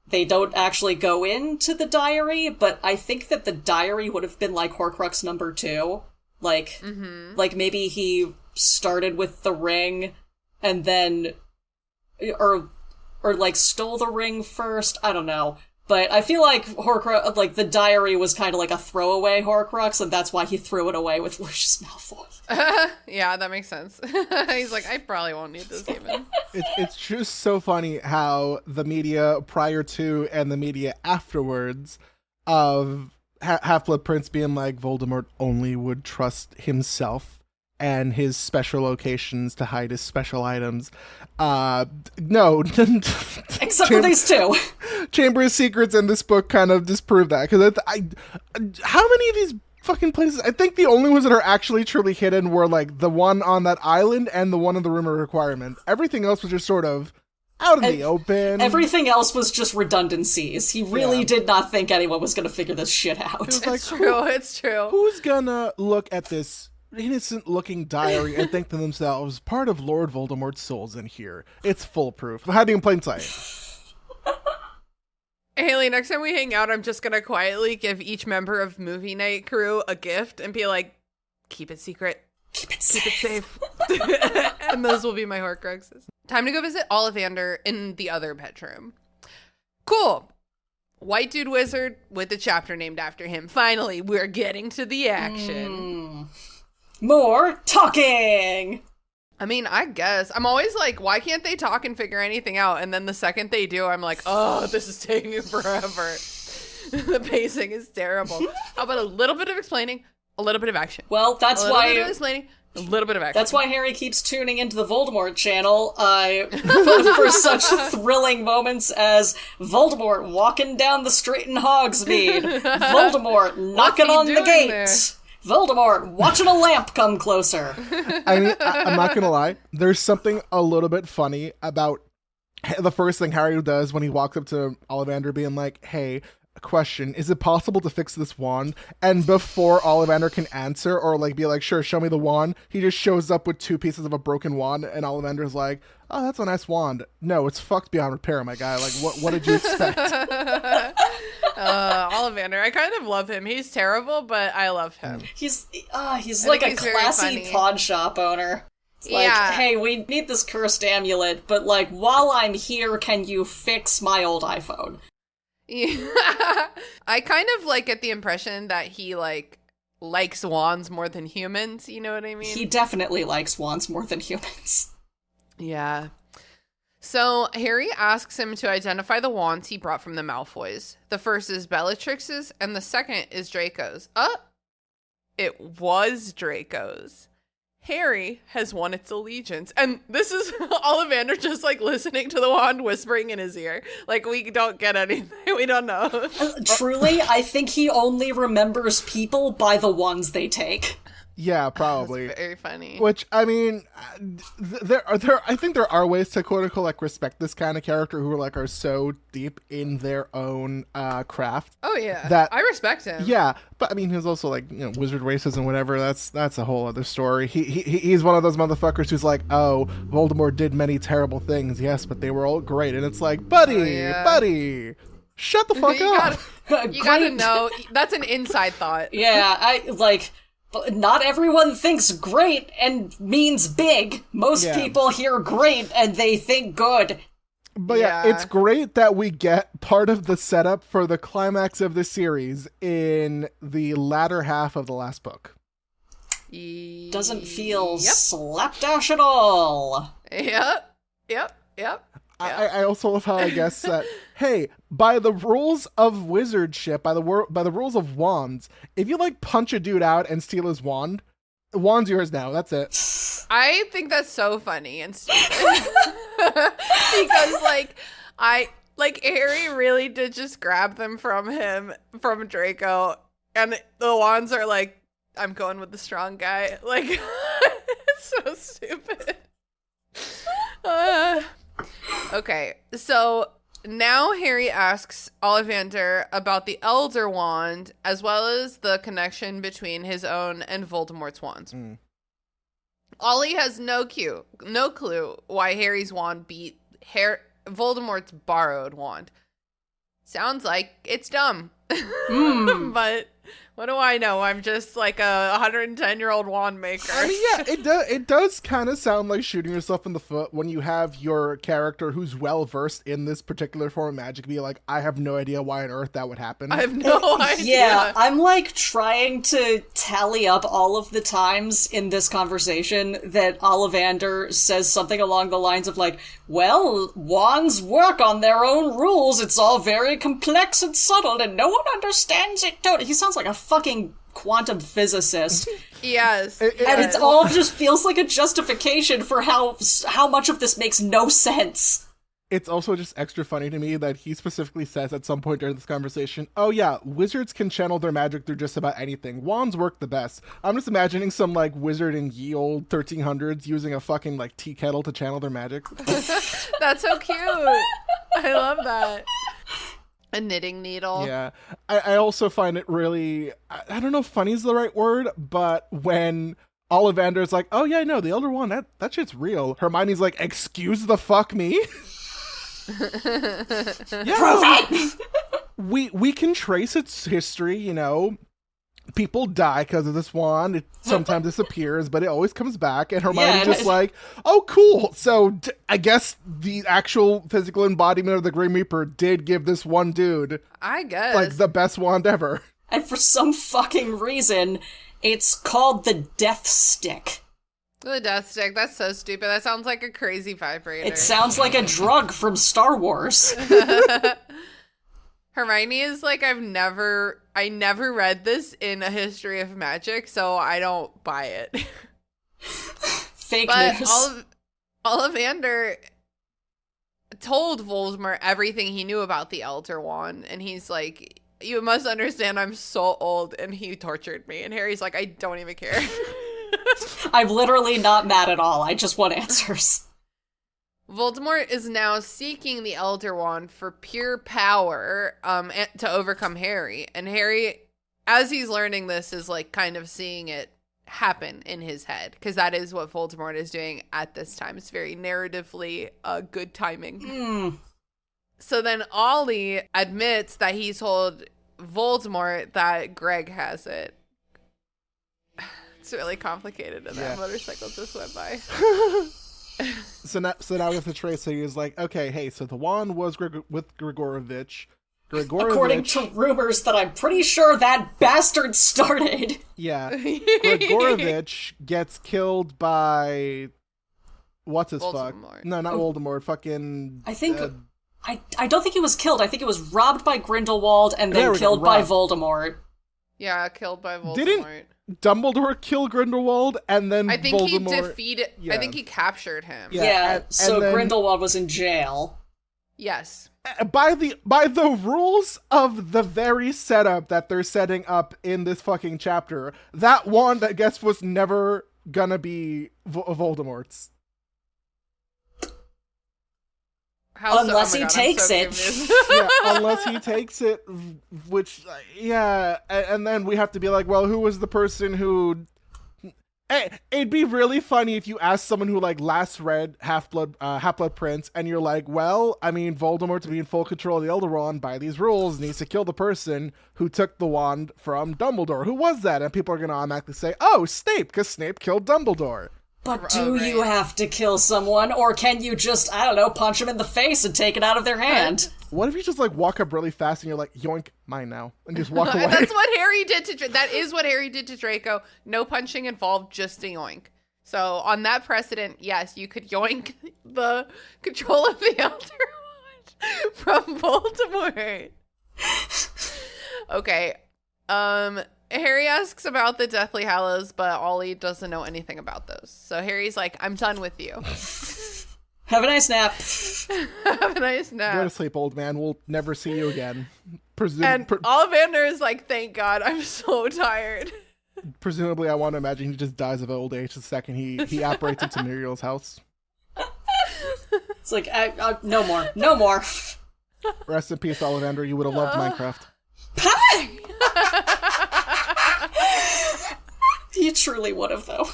they don't actually go into the diary, but I think that the diary would have been like Horcrux number 2. Like, like maybe he started with the ring and then, or like stole the ring first. I don't know. But I feel like Horcrux, like the diary was kind of like a throwaway Horcrux, and that's why he threw it away with Lucius Malfoy. Yeah, that makes sense. He's like, I probably won't need this even. It's just so funny how the media prior to and the media afterwards of Half-Blood Prince being like, Voldemort only would trust himself and his special locations to hide his special items. No. Except for these two. Chamber of Secrets in this book kind of disprove that. Because how many of these fucking places? I think the only ones that are actually truly hidden were like the one on that island and the one in the Room of Requirement. Everything else was just sort of out in the open. Everything else was just redundancies. He really did not think anyone was going to figure this shit out. It's true. It's true. Who's gonna look at this innocent-looking diary and think to themselves, part of Lord Voldemort's soul's in here. It's foolproof. Hiding in plain sight. Haley, next time we hang out, I'm just gonna quietly give each member of Movie Night crew a gift and be like, keep it secret. Keep it safe. And those will be my Horcruxes. Time to go visit Ollivander in the other bedroom. Cool. White dude wizard with a chapter named after him. Finally, we're getting to the action. More talking! I mean, I guess. I'm always like, why can't they talk and figure anything out? And then the second they do, I'm like, oh, this is taking forever. The pacing is terrible. How about a little bit of explaining, a little bit of action? Well, that's why... A little bit of explaining, a little bit of action. That's why Harry keeps tuning into the Voldemort channel for such thrilling moments as Voldemort walking down the street in Hogsmeade, Voldemort knocking on the gate, there? Voldemort watching a lamp come closer. I mean, I'm not gonna lie. There's something a little bit funny about the first thing Harry does when he walks up to Ollivander being like, hey, question, is it possible to fix this wand? And before Ollivander can answer or like be like, sure, show me the wand, he just shows up with 2 pieces of a broken wand, and Ollivander's like, oh, that's a nice wand. No, it's fucked beyond repair, my guy. Like, what did you expect? Ollivander, I kind of love him. He's terrible, but I love him. He's like a classy pawn shop owner. It's like, hey, we need this cursed amulet, but like, while I'm here, can you fix my old iPhone? Yeah. I kind of like get the impression that he like likes wands more than humans, you know what I mean? He definitely likes wands more than humans. Yeah. So Harry asks him to identify the wands he brought from the Malfoys. The first is Bellatrix's, and the second is Draco's. It was Draco's. Harry has won its allegiance. And this is Ollivander just like listening to the wand whispering in his ear. Like, we don't get anything. We don't know. Truly, I think he only remembers people by the ones they take. Yeah, probably. That's very funny. Which, I mean, I think there are ways to quote unquote like respect this kind of character who are so deep in their own craft. Oh yeah, that I respect him. Yeah, but I mean, he's also like, wizard races and whatever. That's a whole other story. He's one of those motherfuckers who's like, oh, Voldemort did many terrible things, yes, but they were all great, and it's like, buddy, shut the fuck up. You gotta know that's an inside thought. Yeah, not everyone thinks great and means big. Most people hear great and they think good. But yeah, it's great that we get part of the setup for the climax of the series in the latter half of the last book. Doesn't feel slapdash at all. Yep. I also love how I guess that, hey, by the rules of wizardship, by the rules of wands, if you like punch a dude out and steal his wand, the wand's yours now. That's it. I think that's so funny and stupid. Because Harry really did just grab them from Draco, and the wands are like, I'm going with the strong guy. Like, it's so stupid. Okay, so now Harry asks Ollivander about the Elder Wand, as well as the connection between his own and Voldemort's wands. Ollie has no clue why Harry's wand beat Voldemort's borrowed wand. Sounds like it's dumb. But what do I know? I'm just like a 110-year-old Wandmaker. I mean, yeah, it does kind of sound like shooting yourself in the foot when you have your character who's well-versed in this particular form of magic be like, I have no idea why on earth that would happen. I have no idea. Yeah, I'm like trying to tally up all of the times in this conversation that Ollivander says something along the lines of like, well, wands work on their own rules. It's all very complex and subtle and no one understands it. He sounds like a fucking quantum physicist. Yes. And it all just feels like a justification for how much of this makes no sense. It's also just extra funny to me that he specifically says at some point during this conversation, oh yeah, wizards can channel their magic through just about anything. Wands work the best. I'm just imagining some like wizard in ye old 1300s using a fucking like tea kettle to channel their magic. That's so cute. I love that. A knitting needle. Yeah. I also find it really, I don't know if funny is the right word, but when Ollivander's like, oh yeah, no, the Elder Wand, that shit's real. Hermione's like, excuse the fuck me? Yeah, Prove it! We can trace its history, you know. People die because of this wand. It sometimes disappears, but it always comes back. And Hermione's just like, oh, cool. So I guess the actual physical embodiment of the Grim Reaper did give this one dude, I guess, like the best wand ever. And for some fucking reason, it's called the Death Stick. The Death Stick. That's so stupid. That sounds like a crazy vibrator. It sounds like a drug from Star Wars. Hermione is like, I never read this in a history of magic, so I don't buy it. Fake but news. Ollivander told Voldemort everything he knew about the Elder Wand, and he's like, you must understand I'm so old, and he tortured me. And Harry's like, I don't even care. I'm literally not mad at all. I just want answers. Voldemort is now seeking the Elder Wand for pure power to overcome Harry. And Harry, as he's learning this, is like kind of seeing it happen in his head. Because that is what Voldemort is doing at this time. It's very narratively good timing. So then Ollie admits that he told Voldemort that Greg has it. It's really complicated, and that motorcycle just went by. So now with the trace, so he was like, okay, hey, so the wand was with Grigorovich. According to rumors that I'm pretty sure that bastard started. Yeah. Grigorovich gets killed by... What's his fuck? No, not Voldemort. Fucking... I think... I don't think he was killed. I think it was robbed by Grindelwald and then killed by Voldemort. Yeah, killed by Voldemort. Didn't Dumbledore kill Grindelwald and then I think Voldemort... he defeated... Yeah. I think he captured him. Yeah, so then... Grindelwald was in jail. Yes. By the rules of the very setup that they're setting up in this fucking chapter, that wand, I guess, was never gonna be Voldemort's. Unless he takes it. Yeah, unless he takes it, which, yeah, and then we have to be like, well, who was the person who... It'd be really funny if you asked someone who, like, last read Half-Blood Prince, and you're like, well, I mean, Voldemort, to be in full control of the Elder Wand by these rules, needs to kill the person who took the wand from Dumbledore. Who was that? And people are going to automatically say, oh, Snape, because Snape killed Dumbledore. But do you have to kill someone, or can you just, I don't know, punch them in the face and take it out of their hand? What if you just like walk up really fast and you're like, yoink, mine now, and just walk away? That's what Harry did to that is what Harry did to Draco. No punching involved, just a yoink. So on that precedent, yes, you could yoink the control of the Elder Wand from Voldemort. Okay. Harry asks about the Deathly Hallows, but Ollie doesn't know anything about those. So Harry's like, I'm done with you. Have a nice nap. Have a nice nap. Go to sleep, old man. We'll never see you again. And Ollivander is like, thank God, I'm so tired. Presumably, I want to imagine he just dies of old age the second he apparates into Muriel's house. It's like, no more. No more. Rest in peace, Ollivander. You would have loved Minecraft. You truly would have, though.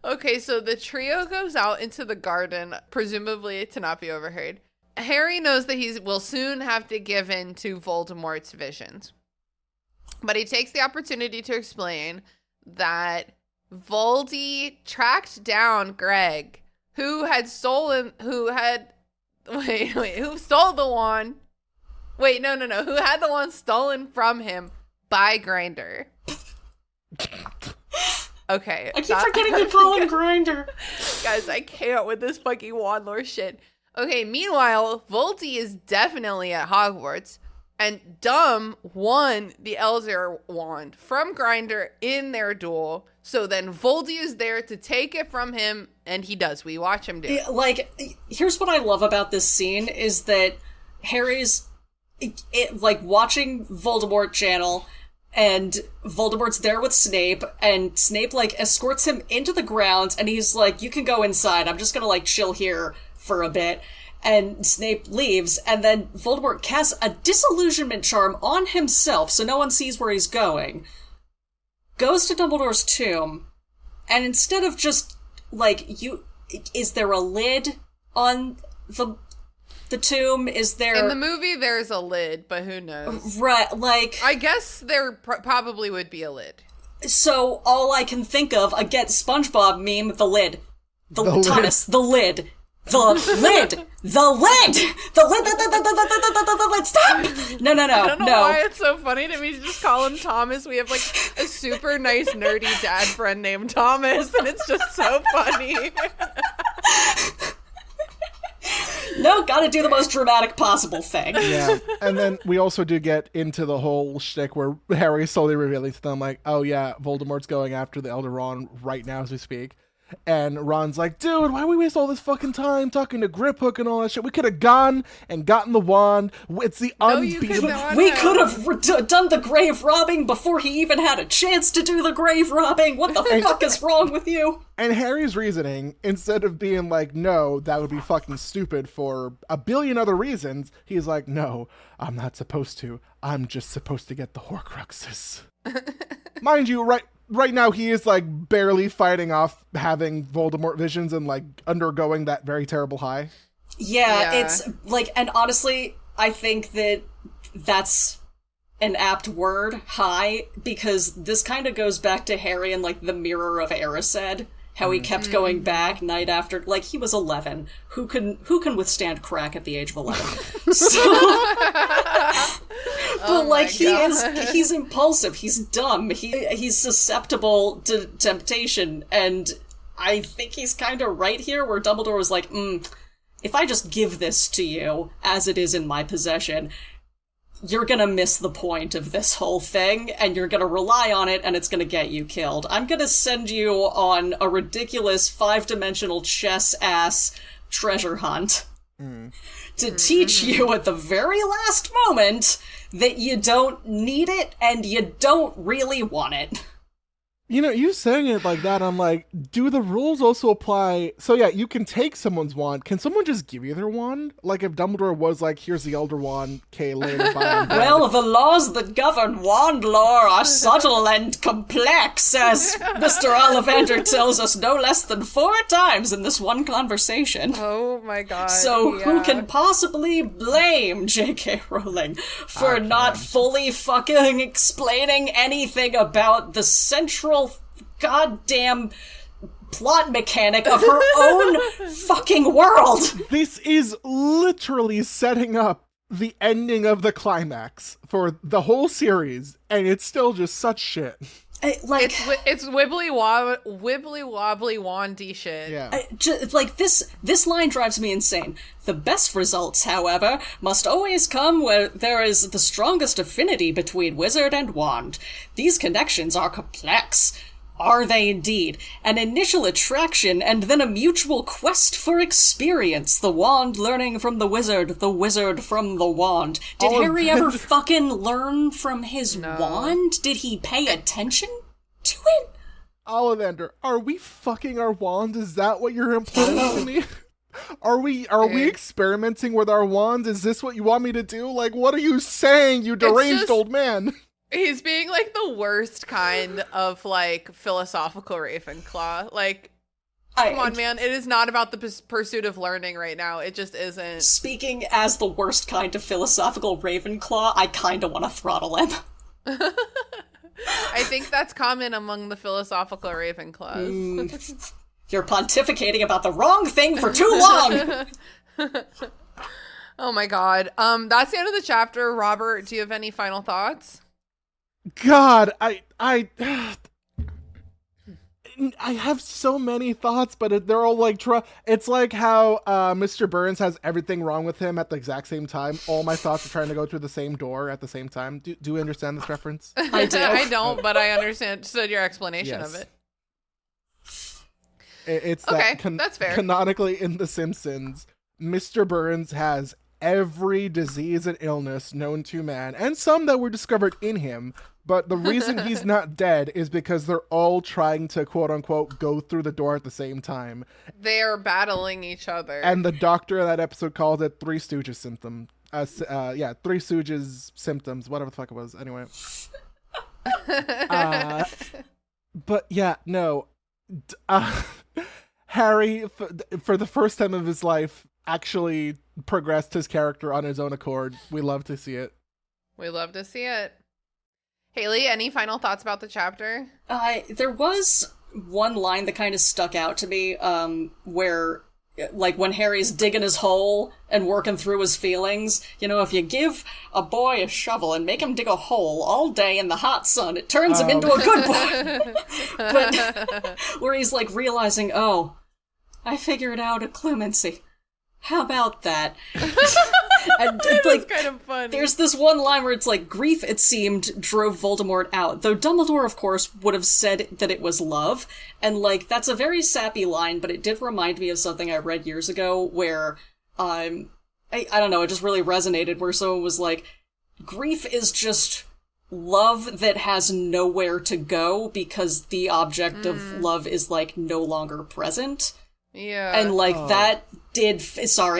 Okay, so the trio goes out into the garden, presumably to not be overheard. Harry knows that he will soon have to give in to Voldemort's visions. But he takes the opportunity to explain that Voldy tracked down Greg, who stole the wand. Wait, no, who had the wand stolen from him by Grinder. Okay. I keep forgetting to call him Grinder. Guys, I can't with this fucking wand lore shit. Okay, meanwhile, Voldy is definitely at Hogwarts, and Dumb won the Elder Wand from Grinder in their duel. So then Voldy is there to take it from him, and he does. We watch him do it. Like, here's what I love about this scene is that Harry's like watching Voldemort channel, and Voldemort's there with Snape, and Snape like escorts him into the grounds, and he's like, you can go inside, I'm just gonna like chill here for a bit. And Snape leaves, and then Voldemort casts a disillusionment charm on himself so no one sees where he's going, goes to Dumbledore's tomb, and instead of just like, is there a lid on the tomb? Is there... In the movie, there's a lid, but who knows? Right, like... I guess there probably would be a lid. So, all I can think of, again, SpongeBob meme, the lid. Thomas, the lid. The lid! The lid! The lid! Stop! No. I don't know why it's so funny to me to just call him Thomas. We have, like, a super nice, nerdy dad friend named Thomas, and it's just so funny. No, gotta do the most dramatic possible thing. Yeah, and then we also do get into the whole shtick where Harry is slowly revealing to them, like, oh yeah, Voldemort's going after the Elder Wand right now as we speak. And Ron's like, dude, why we waste all this fucking time talking to Griphook and all that shit? We could have gone and gotten the wand. It's the unbeatable... We could have done the grave robbing before he even had a chance to do the grave robbing. What the fuck is wrong with you? And Harry's reasoning, instead of being like, no, that would be fucking stupid for a billion other reasons, he's like, no, I'm not supposed to. I'm just supposed to get the Horcruxes. Mind you, right now he is like barely fighting off having Voldemort visions and like undergoing that very terrible high. Yeah, it's like, and honestly, I think that that's an apt word, high, because this kind of goes back to Harry and like the Mirror of Erised. How he kept going back night after, like, he was 11. Who can withstand crack at the age of 11? But like, he's impulsive, he's dumb, he's susceptible to temptation, and I think he's kind of right here, where Dumbledore was like, if I just give this to you as it is in my possession, you're gonna miss the point of this whole thing, and you're gonna rely on it, and it's gonna get you killed. I'm gonna send you on a ridiculous 5-dimensional chess-ass treasure hunt to teach you at the very last moment that you don't need it, and you don't really want it. You know, you saying it like that, I'm like, do the rules also apply? So yeah, you can take someone's wand. Can someone just give you their wand? Like if Dumbledore was like, here's the Elder Wand, okay, later, bye. Well, the laws that govern wand lore are subtle and complex, as Mr. Ollivander tells us no less than 4 times in this one conversation. Oh my god. So who can possibly blame J.K. Rowling for not fully fucking explaining anything about the central goddamn plot mechanic of her own fucking world. This is literally setting up the ending of the climax for the whole series, and it's still just such shit. It's wibbly wobbly wandy shit. Yeah. This line drives me insane. The best results, however, must always come where there is the strongest affinity between wizard and wand. These connections are complex. Are they indeed? An initial attraction and then a mutual quest for experience. The wand learning from the wizard from the wand. Did Harry ever fucking learn from his wand? Did he pay attention to it? Ollivander, are we fucking our wand? Is that what you're implying to me? Are we experimenting with our wands? Is this what you want me to do? Like, what are you saying, you deranged old man? He's being, like, the worst kind of, like, philosophical Ravenclaw. Like, come on, man. It is not about the pursuit of learning right now. It just isn't. Speaking as the worst kind of philosophical Ravenclaw, I kind of want to throttle him. I think that's common among the philosophical Ravenclaws. You're pontificating about the wrong thing for too long! Oh my god. That's the end of the chapter. Robert, do you have any final thoughts? God, I have so many thoughts, but they're all like, it's like how Mr. Burns has everything wrong with him at the exact same time. All my thoughts are trying to go through the same door at the same time. Do you understand this reference? I do. I don't, but I understand your explanation of it. It's okay, that's fair. Canonically in The Simpsons, Mr. Burns has every disease and illness known to man, and some that were discovered in him, but the reason he's not dead is because they're all trying to, quote-unquote, go through the door at the same time. They are battling each other. And the doctor in that episode called it Three Stooges symptom. Three Stooges symptoms, whatever the fuck it was, anyway. But yeah, no. Harry, for the first time of his life, actually progressed his character on his own accord. We love to see it. We love to see it. Haley, any final thoughts about the chapter? There was one line that kind of stuck out to me, where, like, when Harry's digging his hole and working through his feelings, you know, if you give a boy a shovel and make him dig a hole all day in the hot sun, it turns him into a good boy. But where he's, like, realizing, oh, I figured out a clemency. How about that? And like, kind of funny. There's this one line where it's like, grief, it seemed, drove Voldemort out. Though Dumbledore, of course, would have said that it was love. And, like, that's a very sappy line, but it did remind me of something I read years ago where, I don't know, it just really resonated, where someone was like, grief is just love that has nowhere to go because the object of love is, like, no longer present. Yeah. And, like, that did feel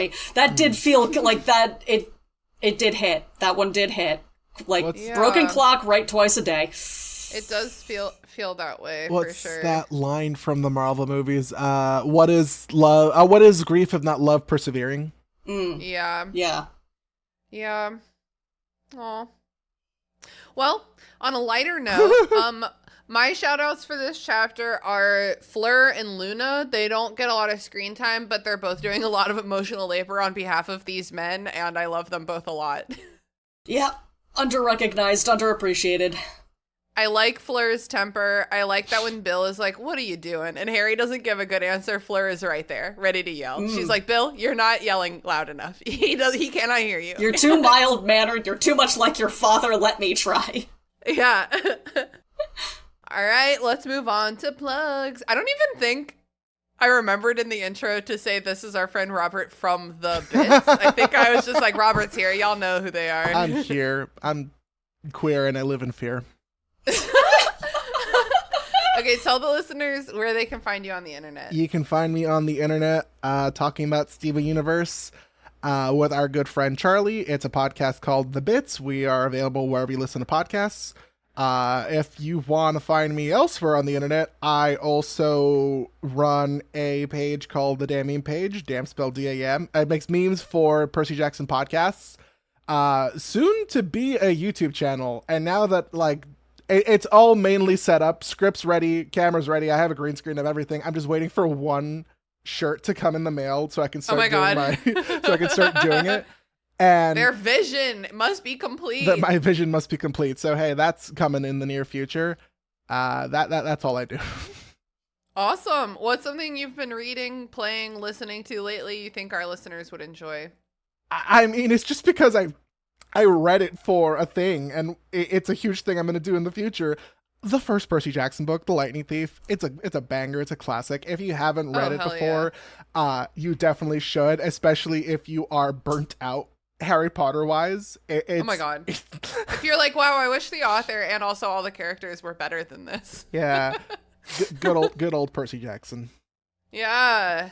like that, it did hit. That one did hit. Like, broken clock right twice a day. It does feel that way, What's for sure. that line from the Marvel movies? What is love? What is grief if not love persevering? Yeah. Yeah. Yeah. Aw. Well, on a lighter note, my shout-outs for this chapter are Fleur and Luna. They don't get a lot of screen time, but they're both doing a lot of emotional labor on behalf of these men, and I love them both a lot. Yeah. Under-recognized, underappreciated. I like Fleur's temper. I like that when Bill is like, what are you doing? And Harry doesn't give a good answer. Fleur is right there, ready to yell. She's like, Bill, you're not yelling loud enough. He cannot hear you. You're too mild-mannered. You're too much like your father. Let me try. Yeah. All right, let's move on to plugs. I don't even think I remembered in the intro to say this is our friend Robert from the bits. I think I was just like, Robert's here. Y'all know who they are. I'm here. I'm queer and I live in fear. Okay, tell the listeners where they can find you on the internet. You can find me on the internet talking about Steven Universe with our good friend Charlie. It's a podcast called The Bits. We are available wherever you listen to podcasts. If you want to find me elsewhere on the internet, I also run a page called the Damn Meme Page, Damn spelled D-A-M. It makes memes for Percy Jackson podcasts. Soon to be a YouTube channel. And now that, like, It's all mainly set up, scripts ready, cameras ready. I have a green screen of everything. I'm just waiting for one shirt to come in the mail so I can start so I can start doing it. And their vision must be complete. My vision must be complete. So hey, that's coming in the near future. That's all I do. Awesome. What's something you've been reading, playing, listening to lately you think our listeners would enjoy? I mean, it's just because I read it for a thing, and it's a huge thing I'm going to do in the future. The first Percy Jackson book, The Lightning Thief, it's a banger. It's a classic. If you haven't read it before, you definitely should, especially if you are burnt out Harry Potter wise. Oh my god. If you're like, wow, I wish the author and also all the characters were better than this. Yeah. Good old Percy Jackson. Yeah.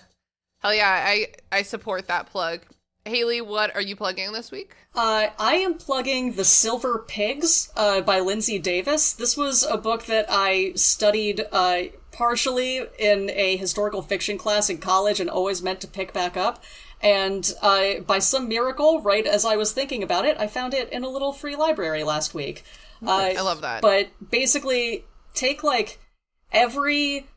Hell yeah, I support that plug. Haley, what are you plugging this week? I am plugging The Silver Pigs by Lindsay Davis. This was a book that I studied partially in a historical fiction class in college and always meant to pick back up. And by some miracle, right as I was thinking about it, I found it in a little free library last week. I love that. But basically, take like every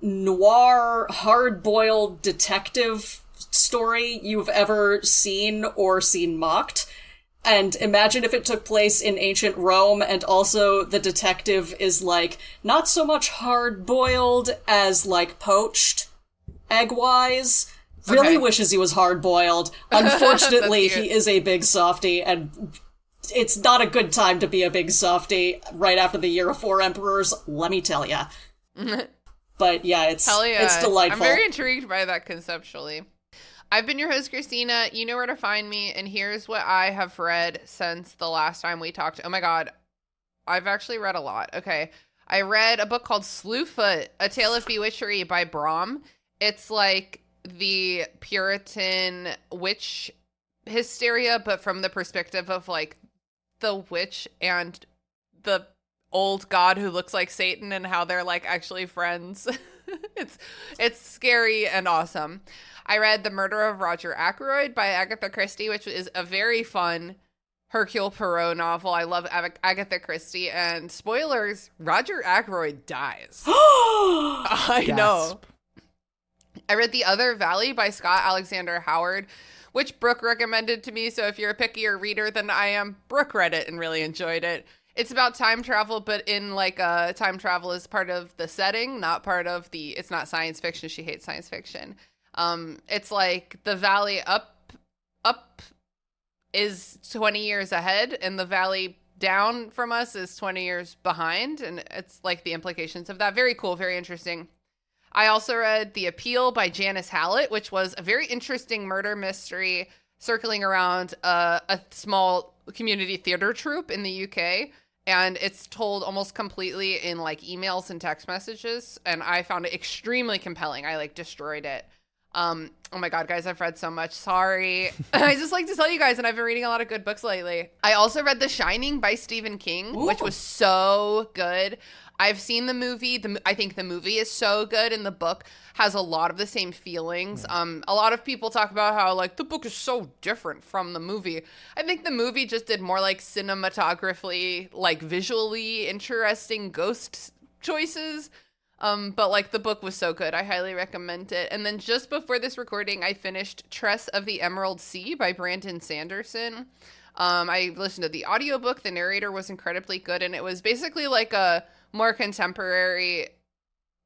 noir, hard-boiled detective story you've ever seen or seen mocked, and imagine if it took place in ancient Rome, and also the detective is like not so much hard-boiled as like poached egg-wise. Really wishes he was hard-boiled. Unfortunately, he is a big softie, and it's not a good time to be a big softie right after the Year of Four Emperors, let me tell ya. But yeah, it's delightful. I'm very intrigued by that conceptually. I've been your host, Christina. You know where to find me, and here's what I have read since the last time we talked. Oh my god, I've actually read a lot. Okay, I read a book called Slewfoot, A Tale of Bewitchery by Brom. It's like the Puritan witch hysteria, but from the perspective of like the witch and the old god who looks like Satan and how they're like actually friends. It's scary and awesome. I read The Murder of Roger Ackroyd by Agatha Christie, which is a very fun Hercule Poirot novel. I love Agatha Christie, and spoilers, Roger Ackroyd dies. I know. I read The Other Valley by Scott Alexander Howard, which Brooke recommended to me. So if you're a pickier reader than I am, Brooke read it and really enjoyed it. It's about time travel, but in like time travel is part of the setting, not part of it's not science fiction. She hates science fiction. It's like the valley up is 20 years ahead, and the valley down from us is 20 years behind. And it's like the implications of that. Very cool. Very interesting. I also read The Appeal by Janice Hallett, which was a very interesting murder mystery circling around a small community theater troupe in the UK. And it's told almost completely in like emails and text messages. And I found it extremely compelling. I like destroyed it. Oh my god, guys, I've read so much. Sorry. I just like to tell you guys, and I've been reading a lot of good books lately. I also read The Shining by Stephen King, which was so good. I've seen the movie. I think the movie is so good, and the book has a lot of the same feelings. A lot of people talk about how like the book is so different from the movie. I think the movie just did more like cinematographically, like visually interesting ghost choices. But like the book was so good. I highly recommend it. And then just before this recording, I finished Tress of the Emerald Sea by Brandon Sanderson. I listened to the audiobook. The narrator was incredibly good, and it was basically like a more contemporary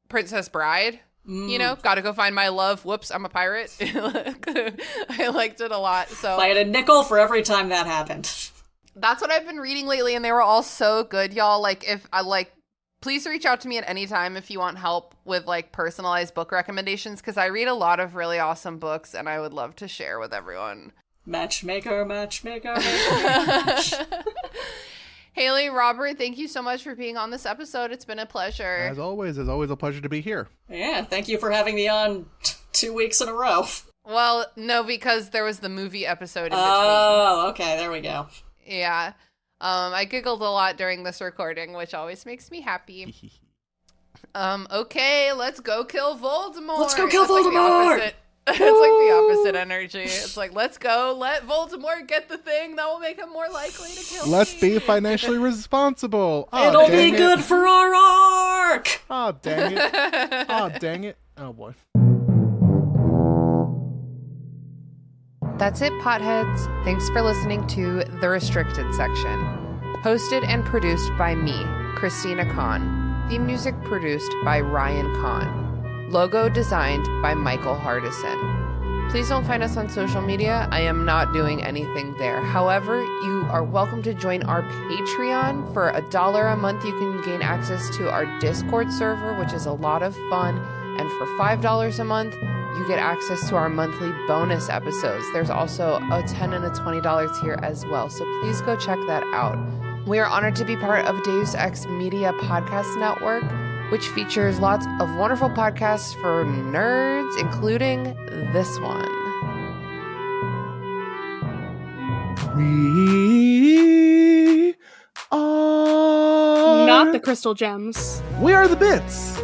Princess Bride. You know, gotta go find my love. Whoops, I'm a pirate. I liked it a lot. So if I had a nickel for every time that happened. That's what I've been reading lately, and they were all so good, y'all. Like, if I like, please reach out to me at any time if you want help with like personalized book recommendations, because I read a lot of really awesome books, and I would love to share with everyone. Matchmaker. Haley, Robert, thank you so much for being on this episode. It's been a pleasure. As always, it's always a pleasure to be here. Yeah, thank you for having me on 2 weeks in a row. Well, no, because there was the movie episode in between. Oh, okay, there we go. Yeah. I giggled a lot during this recording, which always makes me happy. Okay, let's go kill Voldemort. Let's go kill Voldemort! It's like the opposite energy. It's like, let's go. Let Voldemort get the thing that will make him more likely to kill Let's me. be financially responsible. Oh, It'll dang be good it. for our arc! Oh, dang it. Oh, dang it. Oh, boy. That's it, potheads. Thanks for listening to The Restricted Section. Hosted and produced by me, Christina Kahn. Theme music produced by Ryan Kahn. Logo designed by Michael Hardison. Please don't find us on social media. I am not doing anything there. However, you are welcome to join our Patreon. For $1 a month, you can gain access to our Discord server, which is a lot of fun. And for $5 a month, you get access to our monthly bonus episodes. There's also a $10 and a $20 tier as well. So please go check that out. We are honored to be part of Deus Ex Media Podcast Network, which features lots of wonderful podcasts for nerds, including this one. We are... Not the crystal gems. We are the Bits.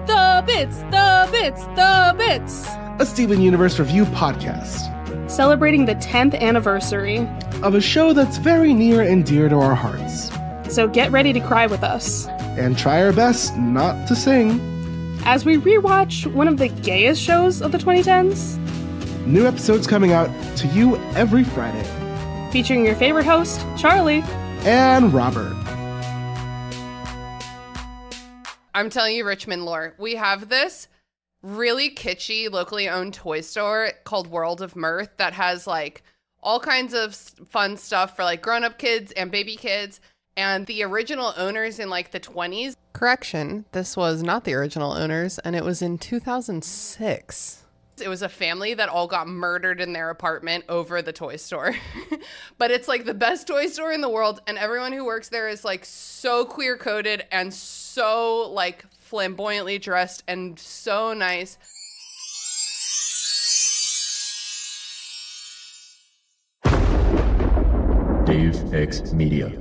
The bits, the bits, the bits. A Steven Universe review podcast Celebrating the 10th anniversary. of a show that's very near and dear to our hearts. So get ready to cry with us And try our best not to sing. as we rewatch one of the gayest shows of the 2010s, New episodes coming out to you every Friday. featuring your favorite host, Charlie. And Robert. I'm telling you, Richmond lore. We have this really kitschy, locally owned toy store called World of Mirth that has like all kinds of fun stuff for like grown-up kids and baby kids. And the original owners in like the 20s. Correction, this was not the original owners, and it was in 2006. It was a family that all got murdered in their apartment over the toy store. But it's like the best toy store in the world, and everyone who works there is like so queer-coded and so like flamboyantly dressed and so nice. Deus Ex Media.